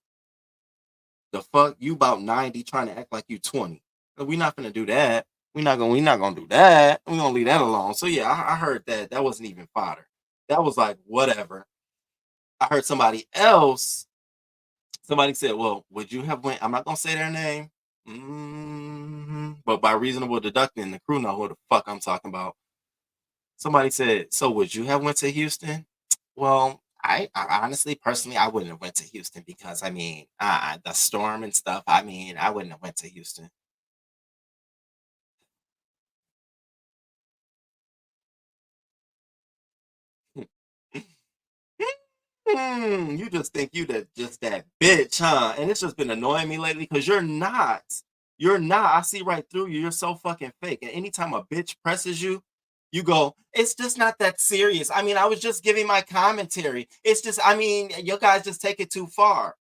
the fuck, you about 90 trying to act like you 20. We're not gonna do that. We're not gonna do that. We're gonna leave that alone. So yeah, I heard that. That wasn't even fodder. That was like whatever. I heard somebody else. Somebody said, well, would you have went? I'm not gonna say their name. But by reasonable deducting, the crew know who the fuck I'm talking about. Somebody said, so would you have went to Houston? Well, I honestly, personally, I wouldn't have went to Houston because I mean, the storm and stuff. I mean, I wouldn't have went to Houston. You just think you just that bitch, huh? And it's just been annoying me lately because you're not. You're not. I see right through you. You're so fucking fake. And anytime a bitch presses you, you go, it's just not that serious. I mean, I was just giving my commentary. It's just, I mean, you guys just take it too far.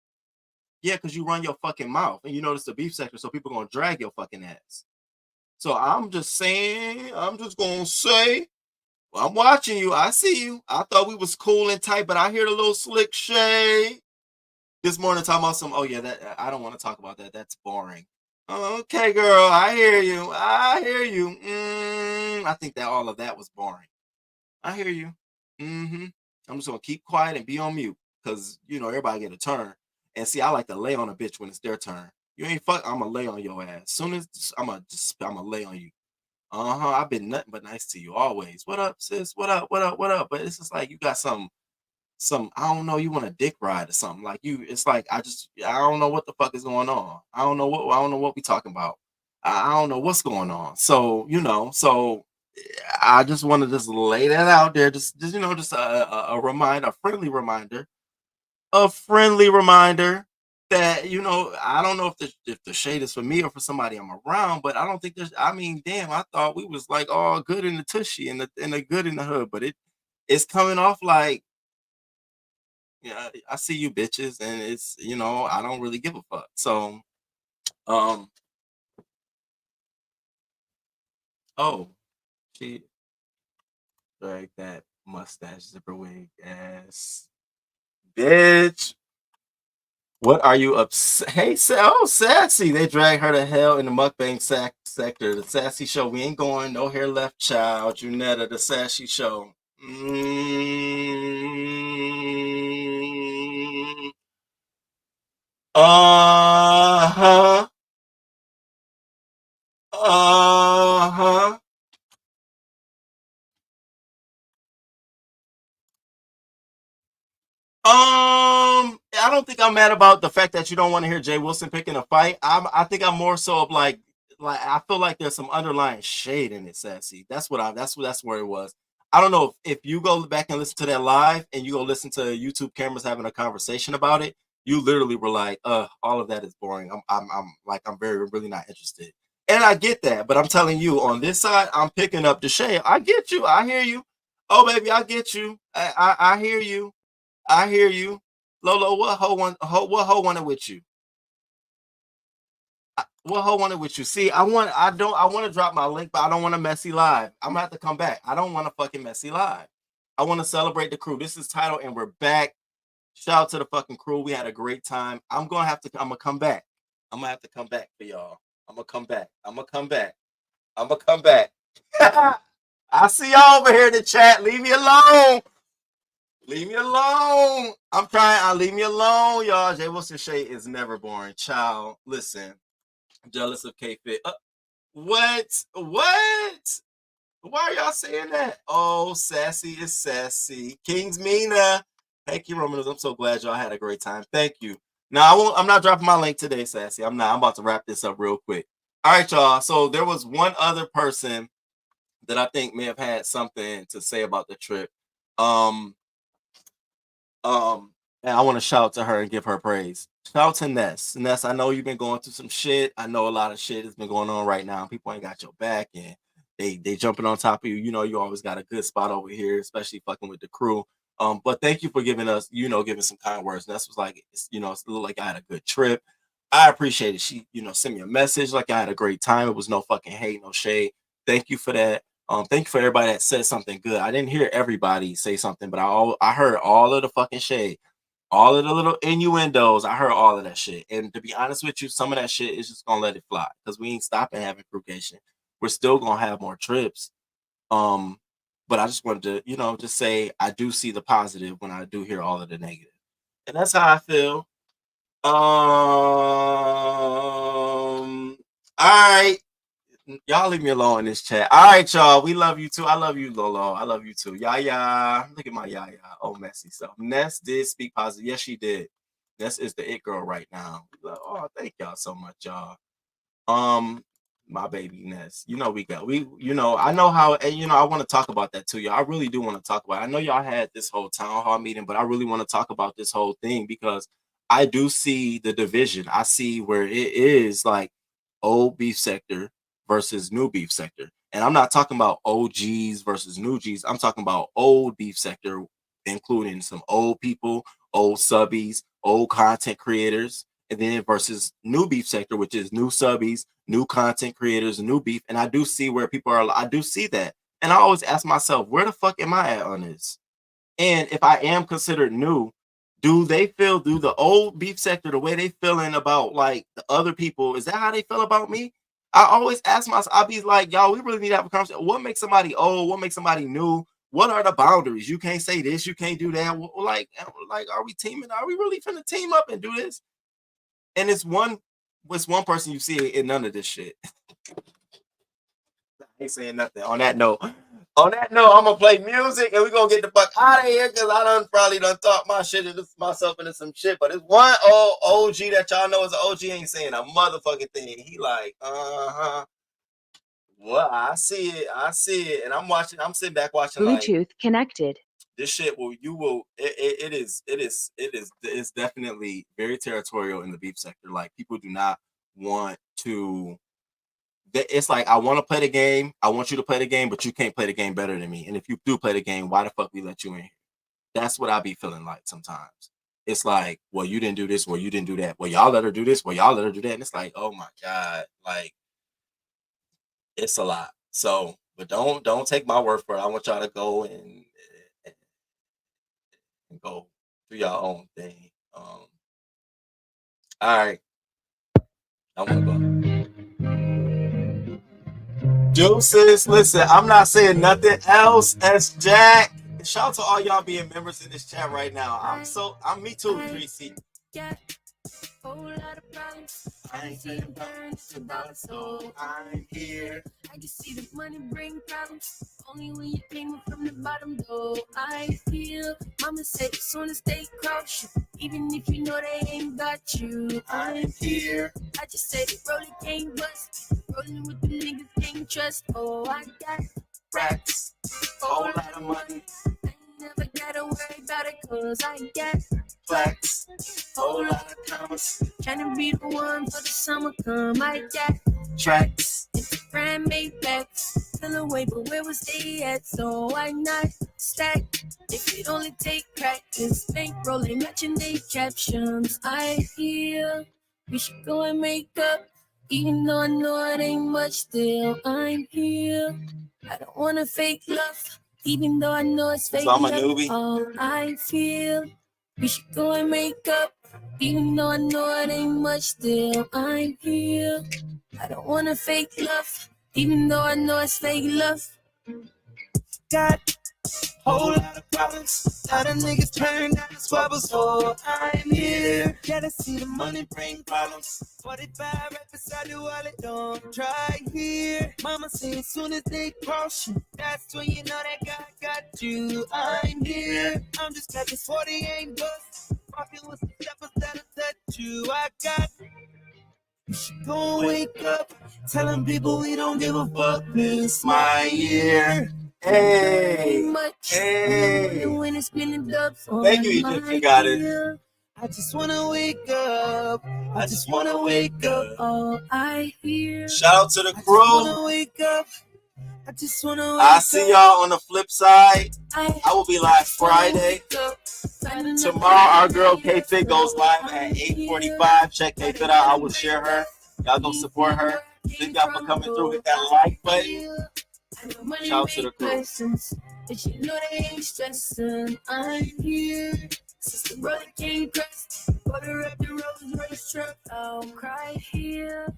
Yeah, because you run your fucking mouth and you notice the beef sector, so people gonna drag your fucking ass. So I'm just saying, I'm just gonna say, well, I'm watching you. I see you. I thought we was cool and tight, but I hear the little slick shade. This morning talking about some, oh yeah, that I don't want to talk about that. That's boring. Okay, girl, I hear you. I hear you. I think that all of that was boring. I hear you. I'm just gonna keep quiet and be on mute because you know everybody get a turn. And see, I like to lay on a bitch when it's their turn. You ain't fuck. I'm gonna lay on your ass. Soon as I'm gonna lay on you. I've been nothing but nice to you always. What up, sis? What up? What up? What up? But it's just like you got some I don't know, you want a dick ride or something. Like you, it's like I don't know what the fuck is going on. I don't know what we talking about. I don't know what's going on. So, you know, I just want to just lay that out there. Just you know, just a reminder, a friendly reminder that you know I don't know if the shade is for me or for somebody I'm around, but I don't think there's. I mean, damn, I thought we was like all good in the tushy and the good in the hood, but it's coming off like yeah, I see you bitches, and it's you know I don't really give a fuck. So, um, oh, she drag that mustache zipper wig ass bitch. What are you upset? Hey, oh, Sassy. They drag her to hell in the mukbang sector. The Sassy Show. We ain't going. No hair left, child. Junetta, the Sassy Show. Uh-huh. Uh-huh. I don't think I'm mad about the fact that you don't want to hear Jay Wilson picking a fight. I think I'm more so of like I feel like there's some underlying shade in it, Sassy. That's where it was. I don't know if you go back and listen to that live and you go listen to YouTube cameras having a conversation about it, you literally were like, all of that is boring. I'm like I'm very really not interested. And I get that, but I'm telling you, on this side, I'm picking up the shade. I get you. I hear you. Oh baby, I get you. I hear you. I hear you. Lolo, what hoe wanted with you? What hoe wanted with you? See, I want to drop my link, but I don't want a messy live. I'm gonna have to come back. I don't want a fucking messy live. I want to celebrate the crew. This is title and we're back. Shout out to the fucking crew. We had a great time. I'm gonna come back. I'm gonna have to come back for y'all. I'm gonna come back. I'm gonna come back. I'm gonna come back. I see y'all over here in the chat. Leave me alone. Leave me alone. I'm trying. Leave me alone, y'all. Jay Wilson Shade is never boring. Child, listen. I'm jealous of K-Fit. What? What? Why are y'all saying that? Oh, sassy is sassy. King's Mina. Hey, Key Romanos, I'm so glad y'all had a great time. Thank you. Now, I'm not dropping my link today, sassy. I'm not. I'm about to wrap this up real quick. All right, y'all. So there was one other person that I think may have had something to say about the trip. And I want to shout to her and give her praise. Shout out to Ness. Ness, I know you've been going through some shit. I know a lot of shit has been going on right now. People ain't got your back and they jumping on top of you. You know, you always got a good spot over here, especially fucking with the crew. But thank you for giving us, giving some kind words. Ness was like, it's a little like I had a good trip. I appreciate it. She, sent me a message like I had a great time. It was no fucking hate, no shade. Thank you for that. Thank you for everybody that said something good. I didn't hear everybody say something, but I heard all of the fucking shade, all of the little innuendos. I heard all of that shit. And to be honest with you, some of that shit is just gonna let it fly because we ain't stopping having crewcation. We're still gonna have more trips. But I just wanted to, just say I do see the positive when I do hear all of the negative. And that's how I feel. All right. Y'all leave me alone in this chat. All right, y'all. We love you too. I love you, Lolo. I love you too. Yaya. Look at my Yaya. Oh, messy stuff. Ness did speak positive. Yes, she did. Ness is the it girl right now. Oh, thank y'all so much, y'all. My baby Ness. We I know how, and I want to talk about that too, y'all. I really do want to talk about it. I know y'all had this whole town hall meeting, but I really want to talk about this whole thing because I do see the division. I see where it is like old beef sector versus new beef sector. And I'm not talking about OGs versus new Gs. I'm talking about old beef sector, including some old people, old subbies, old content creators, and then versus new beef sector, which is new subbies, new content creators, new beef. And I do see where people are. I do see that. And I always ask myself, where the fuck am I at on this? And if I am considered new, do the old beef sector, the way they feeling about like the other people, is that how they feel about me? I always ask myself, I'll be like, y'all, we really need to have a conversation. What makes somebody old? What makes somebody new? What are the boundaries? You can't say this, you can't do that. Like, are we teaming? Are we really finna team up and do this? And it's one person you see in none of this shit. I ain't saying nothing. On that note, I'm gonna play music and we're gonna get the fuck out of here because I probably talk myself into some shit. But it's one old OG that y'all know is an OG ain't saying a motherfucking thing. He like, well, I see it, and I'm sitting back watching. Bluetooth like, connected. This shit it's definitely very territorial in the beef sector. Like people do not want to. It's like I want to play the game. I want you to play the game, but you can't play the game better than me. And if you do play the game, why the fuck we let you in here? That's what I be feeling like sometimes. It's like, well, you didn't do this, well, you didn't do that. Well, y'all let her do this, well, y'all let her do that. And it's like, oh my God, like it's a lot. So, but don't take my word for it. I want y'all to go and go do your own thing. All right. I want to go. Deuces, listen, I'm not saying nothing else as Jack. Shout out to all y'all being members in this chat right now. I'm me too, Tracy. Whole lot of problems. I ain't saying burns about so I'm here. I can see the money bring problems. Only when you came from the bottom though. I feel mama said as soon as they cross you, even if you know they ain't got you. I'm here. I just say the rolling can't bust. Rolling with the niggas can't trust. Oh, I got racks. Whole lot of money. Never gotta worry about it cause I got flex. Whole lot of commas. Trying to be the one for the summer come. I got tracks. It's brand made backs. Fell away, but where was they at? So I not stacked. If it only take practice. Bankrolling, matching they captions. I feel we should go and make up. Even though I know it ain't much still. I'm here. I don't wanna fake love. Even though I know it's fake, so I'm a newbie. All I feel, we should go and make up. Even though I know it ain't much still, I'm here. I don't wanna fake love. Even though I know it's fake love. Got Whole lot of problems, lot of niggas turn down the squabbles. So I'm here. Gotta see the money bring problems. 45 right beside the wallet, don't try here. Mama say as soon as they cross you, that's when you know that God got you. I'm here. I'm just got this 40 ain't bust. Rockin' with the steppers that'll touch you. I got. You should go and wake up. Telling people we don't give a fuck. This my year. Hey, hey. When it's spinning dubs on Thank you, Egyptian Goddess. I just wanna wake up. I just wanna wake up. All I hear. Shout out to the I crew. wanna wake up. I just wanna wake I'll see y'all on the flip side. I will be live Friday. Tomorrow, our girl K-Fit goes live at 8:45. Check K-Fit out. I will share her. Y'all go support her. Thank y'all for coming through. Hit that like button. Shout out to the crew. But you know they ain't stressing. I'm here. Sister brother came dressed. Butter up the rose, rose truck. I'll cry here.